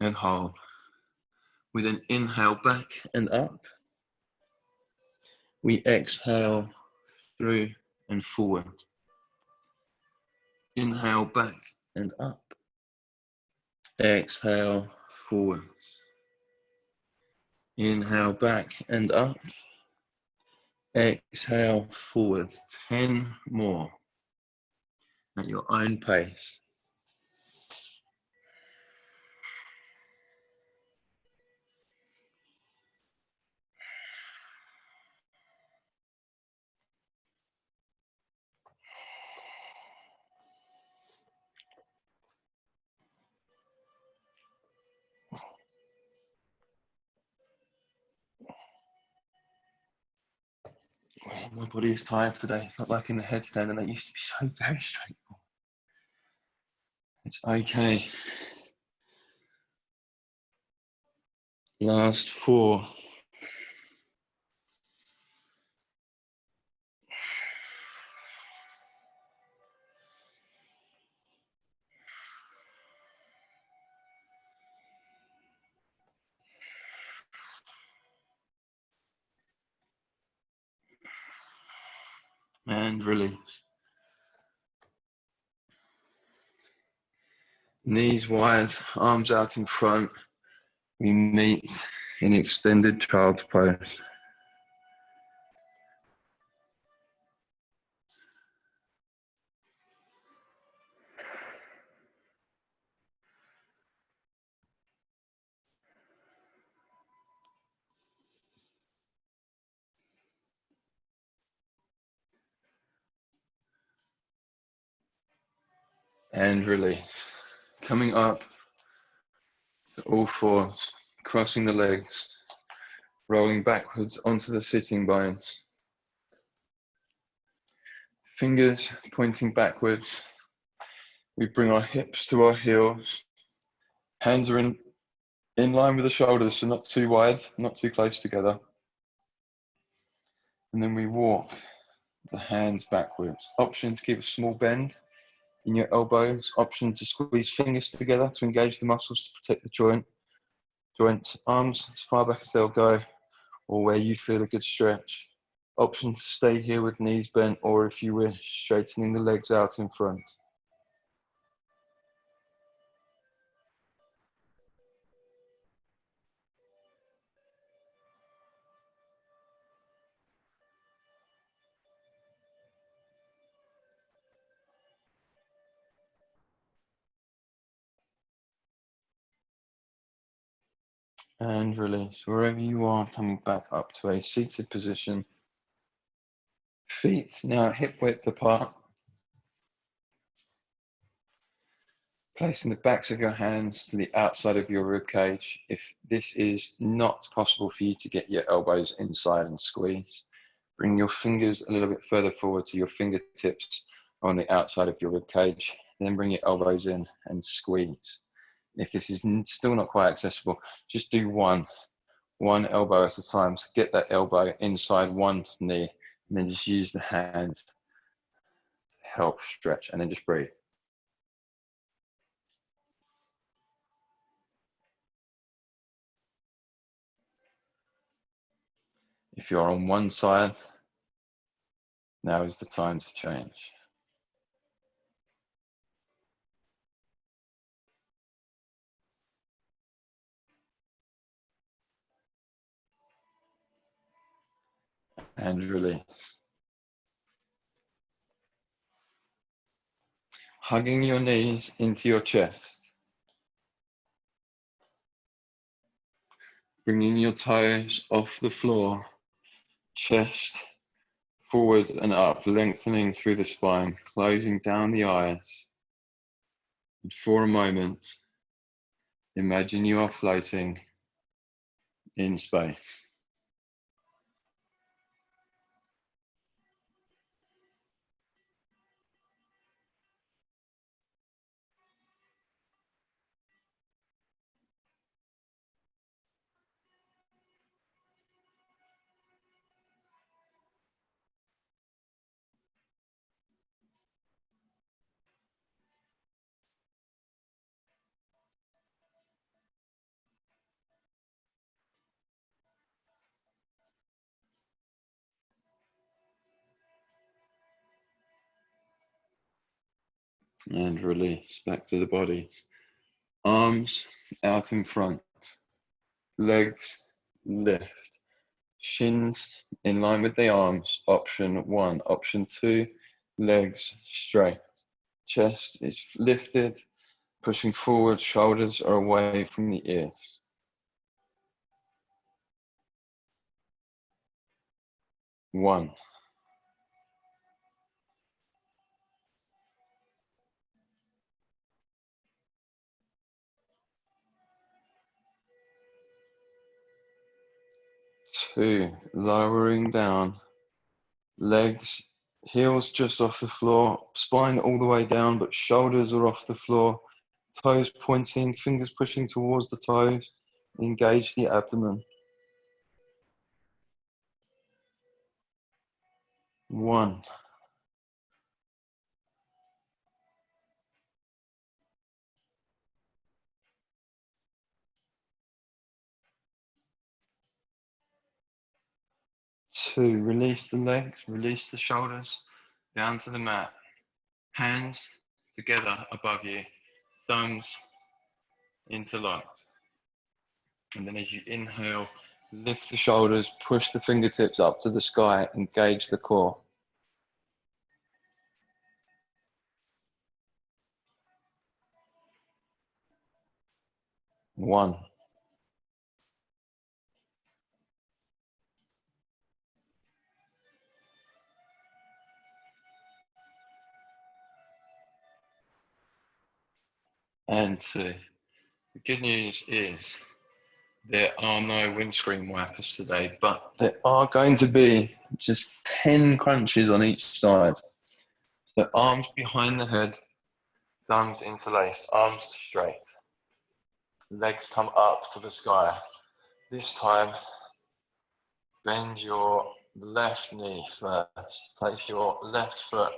and hold. We then inhale back and up. We exhale through and forward. Inhale back and up. Exhale forwards. Inhale back and up. Exhale forwards. 10 more at your own pace. my body is tired today. It's not like in the headstand, and that used to be so very straightforward. It's okay. Last 4. And release. Knees wide, arms out in front. We meet in extended child's pose. And release. Coming up to all 4s, crossing the legs, rolling backwards onto the sitting bones. Fingers pointing backwards. We bring our hips to our heels. Hands are in line with the shoulders, so not too wide, not too close together. And then we walk the hands backwards. Option to keep a small bend in your elbows. Option to squeeze fingers together to engage the muscles to protect the joints. Arms as far back as they'll go, or where you feel a good stretch. Option to stay here with knees bent, or if you wish, straightening the legs out in front. And release. Wherever you are, coming back up to a seated position. Feet now hip width apart. Placing the backs of your hands to the outside of your rib cage. If this is not possible for you to get your elbows inside and squeeze, bring your fingers a little bit further forward so your fingertips are on the outside of your rib cage. Then bring your elbows in and squeeze. If this is still not quite accessible, just do one elbow at a time. So get that elbow inside one knee, and then just use the hand to help stretch, and then just breathe. If you're on one side, now is the time to change. And release. Hugging your knees into your chest. Bringing your toes off the floor, chest forward and up, lengthening through the spine, closing down the eyes. And for a moment, imagine you are floating in space. And release back to the body. Arms out in front, legs lift, shins in line with the arms. Option 1. Option 2, legs straight. Chest is lifted, pushing forward, shoulders are away from the ears. 1. 2. Lowering down Legs, heels just off the floor, spine all the way down, but shoulders are off the floor, toes pointing, fingers pushing towards the toes. Engage the abdomen. 1. 2, release the legs, release the shoulders, down to the mat. Hands together above you, thumbs interlocked. And then as you inhale, lift the shoulders, push the fingertips up to the sky, engage the core. 1. And 2. The good news is there are no windscreen wipers today, but there are going to be just 10 crunches on each side. So arms behind the head, thumbs interlaced, arms straight. Legs come up to the sky. This time, bend your left knee first. Place your left foot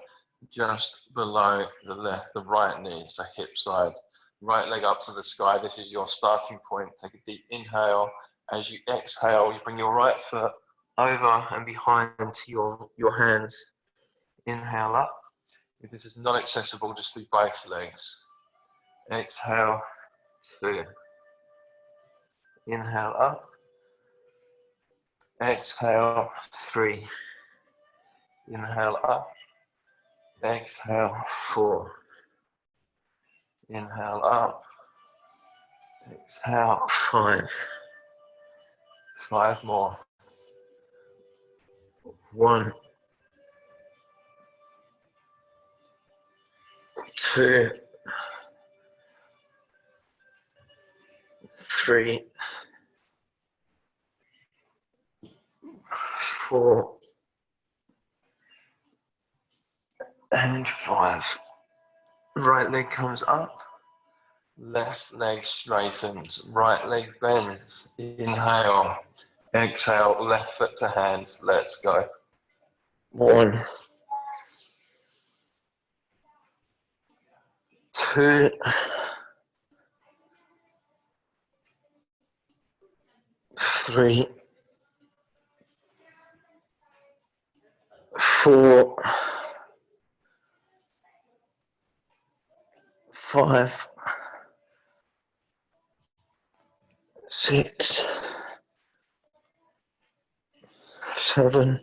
just below the right knee, so hip side. Right leg up to the sky. This is your starting point. Take a deep inhale. As you exhale, you bring your right foot over and behind to your hands. Inhale up. If this is not accessible, just do both legs. Exhale, 2. Inhale up. Exhale, 3. Inhale up. Exhale, 4. Inhale up. Exhale, 5. 5 more. 1. 2. 3. 4. And 5. Right leg comes up. Left leg straightens. Right leg bends. Inhale. Exhale. Left foot to hand. Let's go. 1. 2. 3. 4. 5. 6. 7.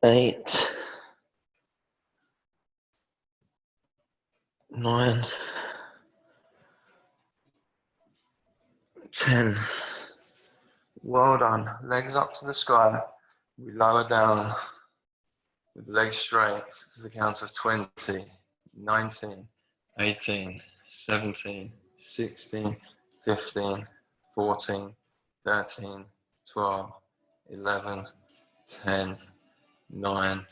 8. 9. 10. Well done. Legs up to the sky. We lower down with legs straight to the count of 20, 19, 18, 17, 16, 15, 14, 13, 12, 11, 10, 9,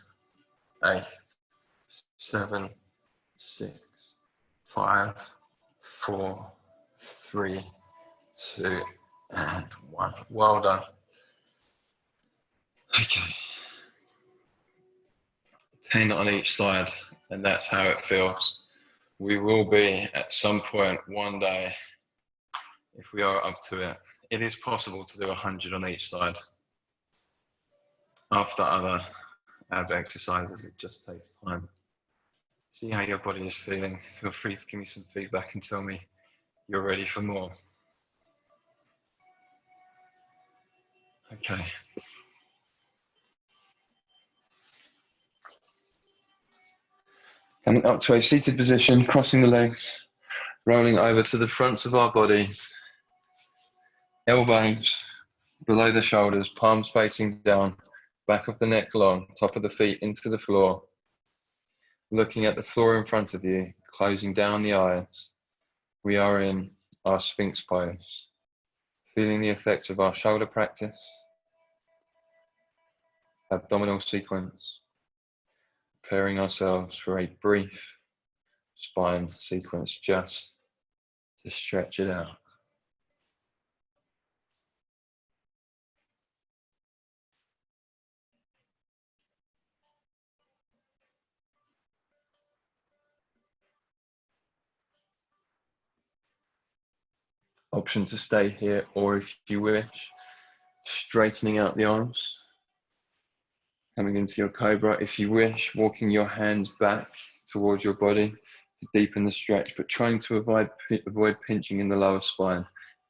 8, 7, 6, 5, 4, 3, 2, and 1. Well done. Okay. 10 on each side, and that's how it feels. We will be at some point one day, if we are up to it. It is possible to do 100 on each side. After other ab exercises, it just takes time. See how your body is feeling. Feel free to give me some feedback and tell me you're ready for more. Okay. Coming up to a seated position, crossing the legs, rolling over to the fronts of our body, elbows below the shoulders, palms facing down, back of the neck long, top of the feet into the floor, looking at the floor in front of you, closing down the eyes. We are in our Sphinx pose, feeling the effects of our shoulder practice, abdominal sequence, preparing ourselves for a brief spine sequence just to stretch it out. Option to stay here, or if you wish, straightening out the arms, coming into your cobra. If you wish, walking your hands back towards your body to deepen the stretch, but trying to avoid pinching in the lower spine.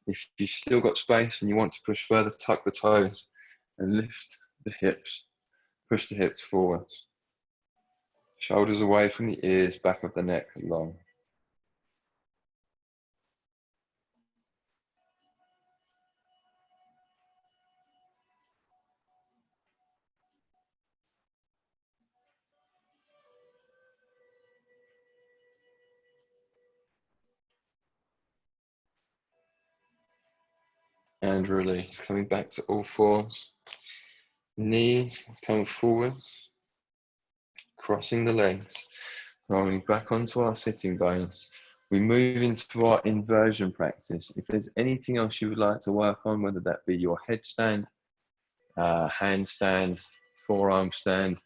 If you've still got space and you want to push further, tuck the toes and lift the hips. Push the hips forwards. Shoulders away from the ears, back of the neck long. And release. Coming back to all fours. Knees come forwards. Crossing the legs. Rolling back onto our sitting bones. We move into our inversion practice. If there's anything else you would like to work on, whether that be your headstand, handstand, forearm stand,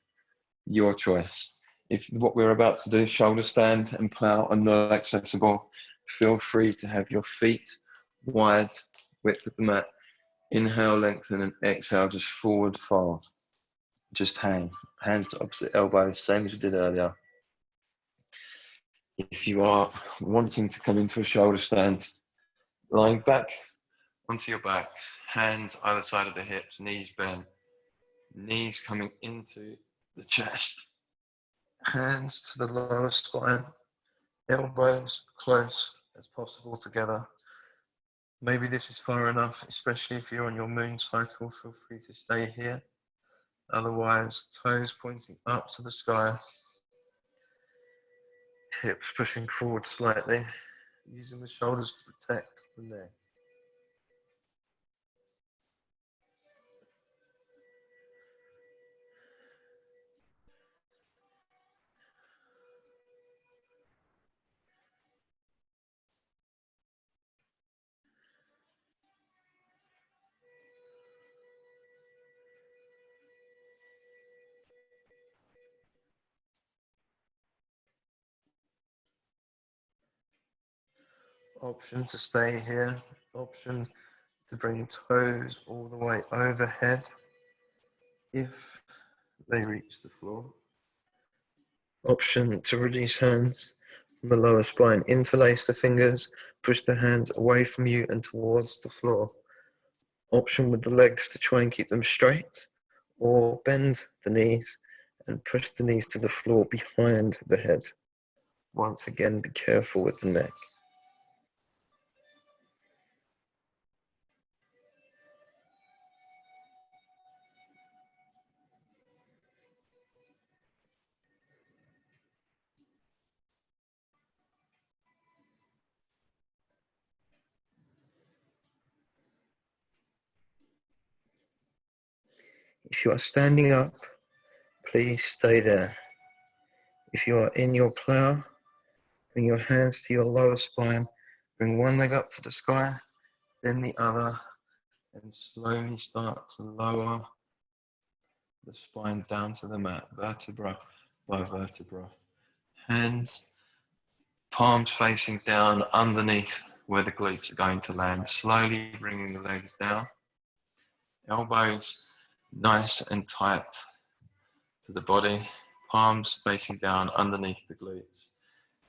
your choice. If what we're about to do, shoulder stand and plow, are not accessible, feel free to have your feet wide, width of the mat. Inhale, lengthen, and exhale, just forward fold. Just hang. Hands to opposite elbows, same as you did earlier. If you are wanting to come into a shoulder stand, lying back onto your back, hands either side of the hips, knees bent, knees coming into the chest, hands to the lower spine, elbows close as possible together. Maybe this is far enough, especially if you're on your moon cycle, feel free to stay here. Otherwise, toes pointing up to the sky, hips pushing forward slightly, using the shoulders to protect the neck. Option to stay here, option to bring toes all the way overhead if they reach the floor. Option to release hands from the lower spine, interlace the fingers, push the hands away from you and towards the floor. Option with the legs to try and keep them straight, or bend the knees and push the knees to the floor behind the head. Once again, be careful with the neck. If you are standing up, please stay there. If you are in your plow, bring your hands to your lower spine, bring one leg up to the sky, then the other, and slowly start to lower the spine down to the mat, vertebra by vertebra. Hands, palms facing down underneath where the glutes are going to land, slowly bringing the legs down. Elbows nice and tight to the body, palms facing down underneath the glutes.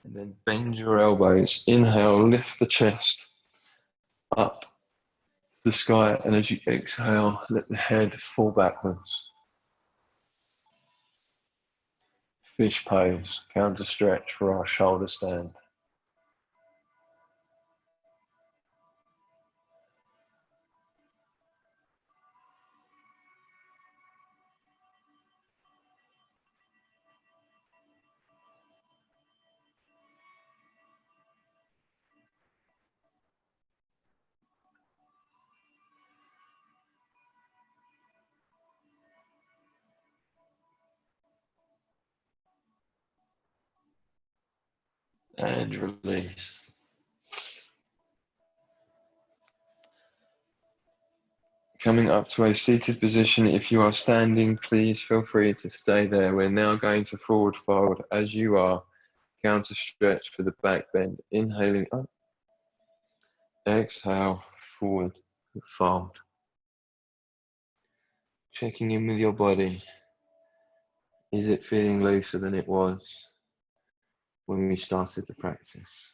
And then bend your elbows. Inhale, lift the chest up to the sky, and as you exhale, let the head fall backwards. Fish pose, counter stretch for our shoulder stand. And release. Coming up to a seated position. If you are standing, please feel free to stay there. We're now going to forward fold as you are. Counter stretch for the back bend. Inhaling up. Exhale, forward, fold. Checking in with your body. Is it feeling looser than it was when we started the practice?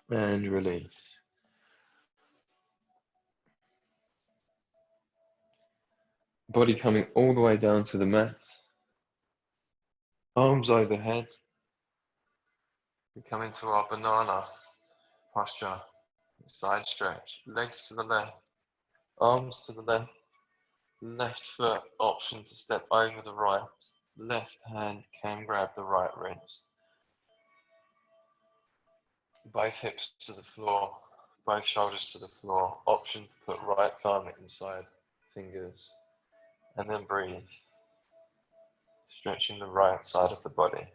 And release. Body coming all the way down to the mat. Arms overhead. We come into our banana posture. Side stretch. Legs to the left. Arms to the left. Left foot option to step over the right. Left hand can grab the right wrist. Both hips to the floor. Both shoulders to the floor. Option to put right thumb inside fingers. And then breathe. Stretching the right side of the body.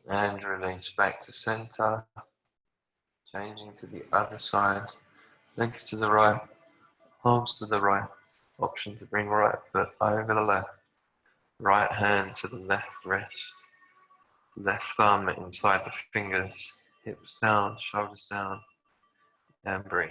And release back to center. Changing to the other side. Legs to the right. Arms to the right. Option to bring right foot over the left. Right hand to the left wrist. Left thumb inside the fingers. Hips down, shoulders down. And breathe.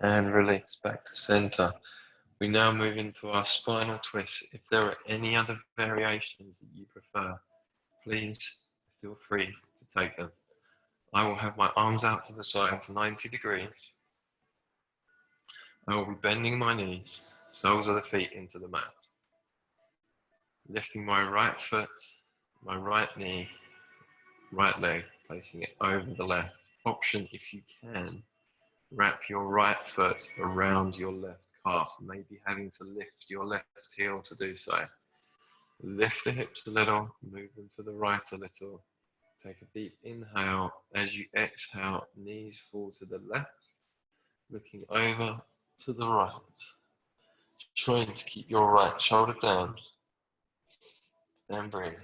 And release back to center. We now move into our spinal twist. If there are any other variations that you prefer, please feel free to take them. I will have my arms out to the sides, 90 degrees. I will be bending my knees, soles of the feet into the mat. Lifting my right foot, my right knee, right leg, placing it over the left. Option, if you can, wrap your right foot around your left calf, maybe having to lift your left heel to do so. Lift the hips a little, move them to the right a little. Take a deep inhale. As you exhale, knees fall to the left, looking over to the right. Trying to keep your right shoulder down and breathe.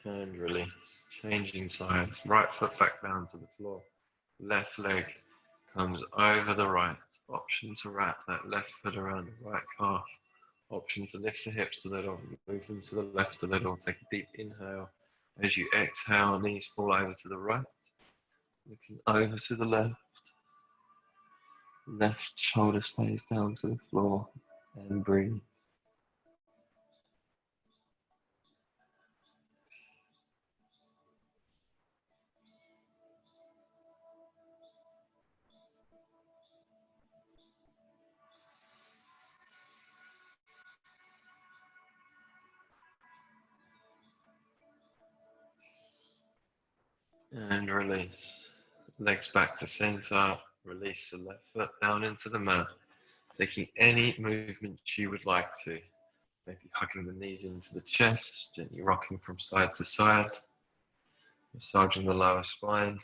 And release. Changing sides. Right foot back down to the floor. Left leg comes over the right. Option to wrap that left foot around the right calf. Option to lift the hips a little, move them to the left a little. Take a deep inhale. As you exhale, knees fall over to the right, looking over to the left. Left shoulder stays down to the floor, and breathe. And release. Legs back to center. Release the left foot down into the mat. Taking any movement you would like to. Maybe hugging the knees into the chest, gently rocking from side to side. Massaging the lower spine.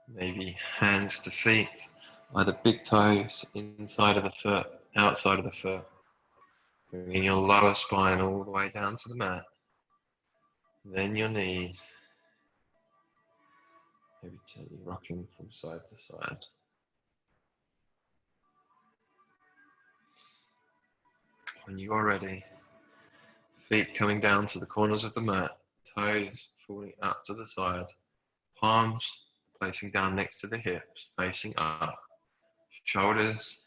Maybe hands to feet. Either big toes inside of the foot, outside of the foot. Bringing your lower spine all the way down to the mat. Then your knees. Maybe gently rocking from side to side. When you are ready, feet coming down to the corners of the mat, toes falling up to the side, palms placing down next to the hips, facing up, shoulders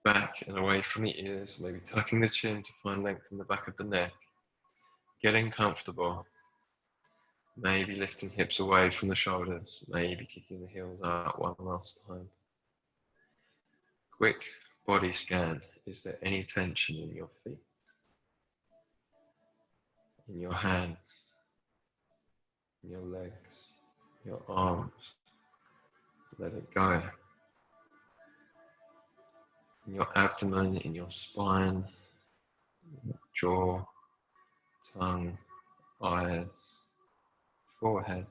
back and away from the ears, maybe tucking the chin to find length in the back of the neck, getting comfortable, maybe lifting hips away from the shoulders, maybe kicking the heels out one last time. Quick body scan. Is there any tension in your feet, in your hands, in your legs, your arms? Let it go. In your abdomen, in your spine, jaw, tongue, eyes, forehead.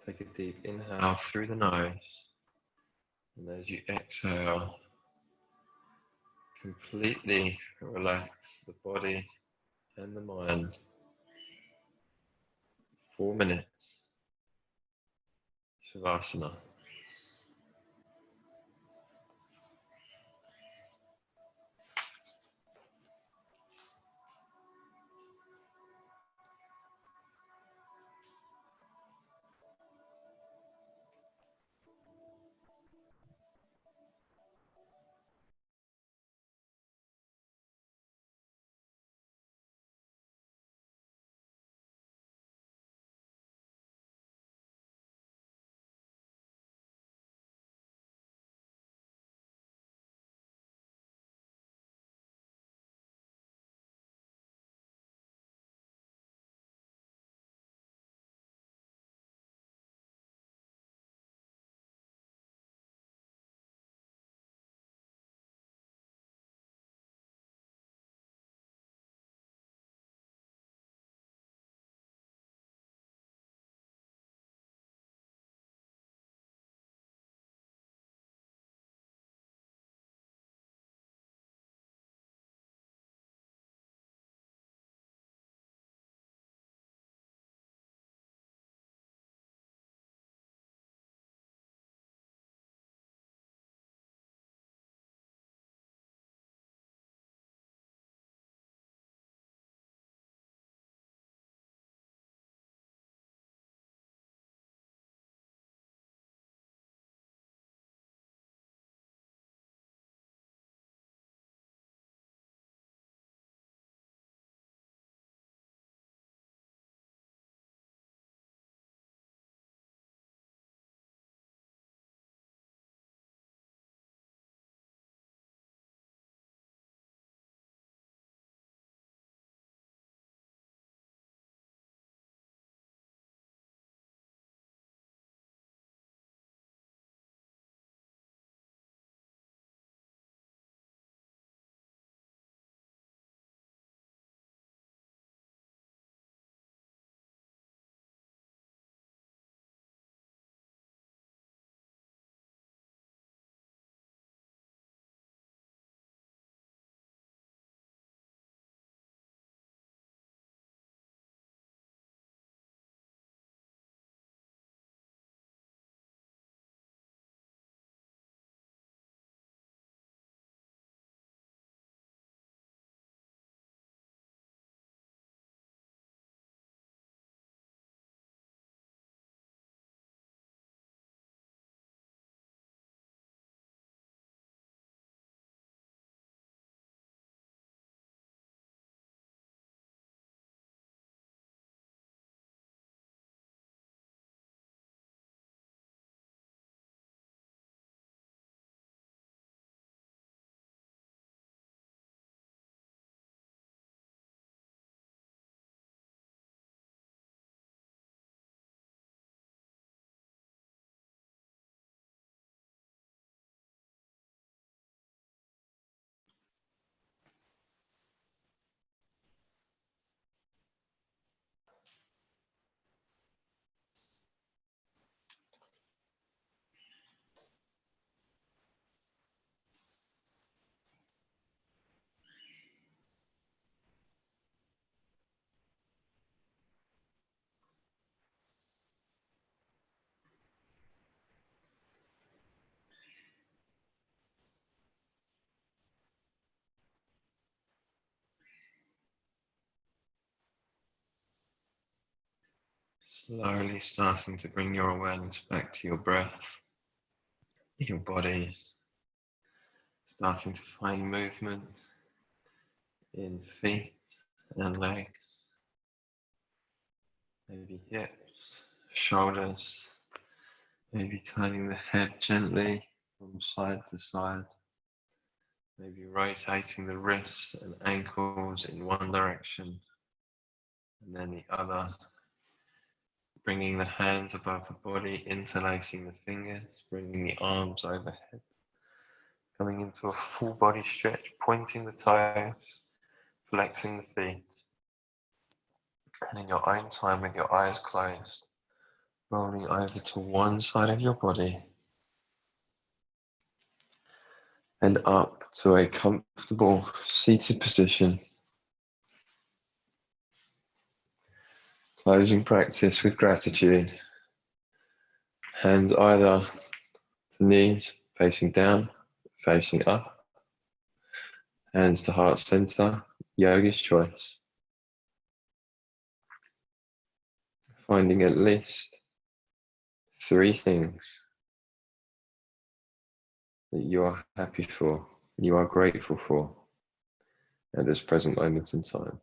Take a deep inhale through the nose, and as you exhale, completely relax the body and the mind. 4 minutes. Shavasana. Slowly starting to bring your awareness back to your breath, your body, starting to find movement in feet and legs, maybe hips, shoulders, maybe turning the head gently from side to side, maybe rotating the wrists and ankles in one direction and then the other, bringing the hands above the body, interlacing the fingers, bringing the arms overhead, coming into a full body stretch, pointing the toes, flexing the feet, and in your own time with your eyes closed, rolling over to one side of your body and up to a comfortable seated position. Closing practice with gratitude. Hands either to knees, facing down, facing up. Hands to heart center, yogi's choice. Finding at least 3 things that you are happy for, you are grateful for at this present moment in time.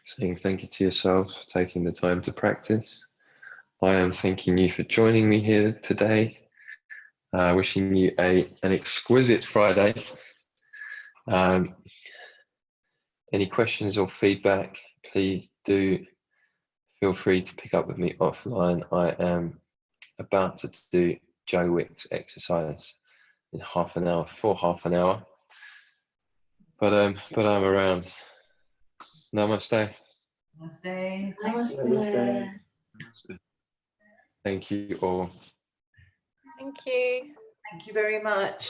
Saying thank you to yourselves for taking the time to practice. I am thanking you for joining me here today. Wishing you an exquisite Friday. Any questions or feedback, please do feel free to pick up with me offline. I am about to do Joe Wick's exercise in half an hour, for half an hour. But I'm around. Namaste. Namaste. Namaste. Thank you all. Thank you. Thank you very much.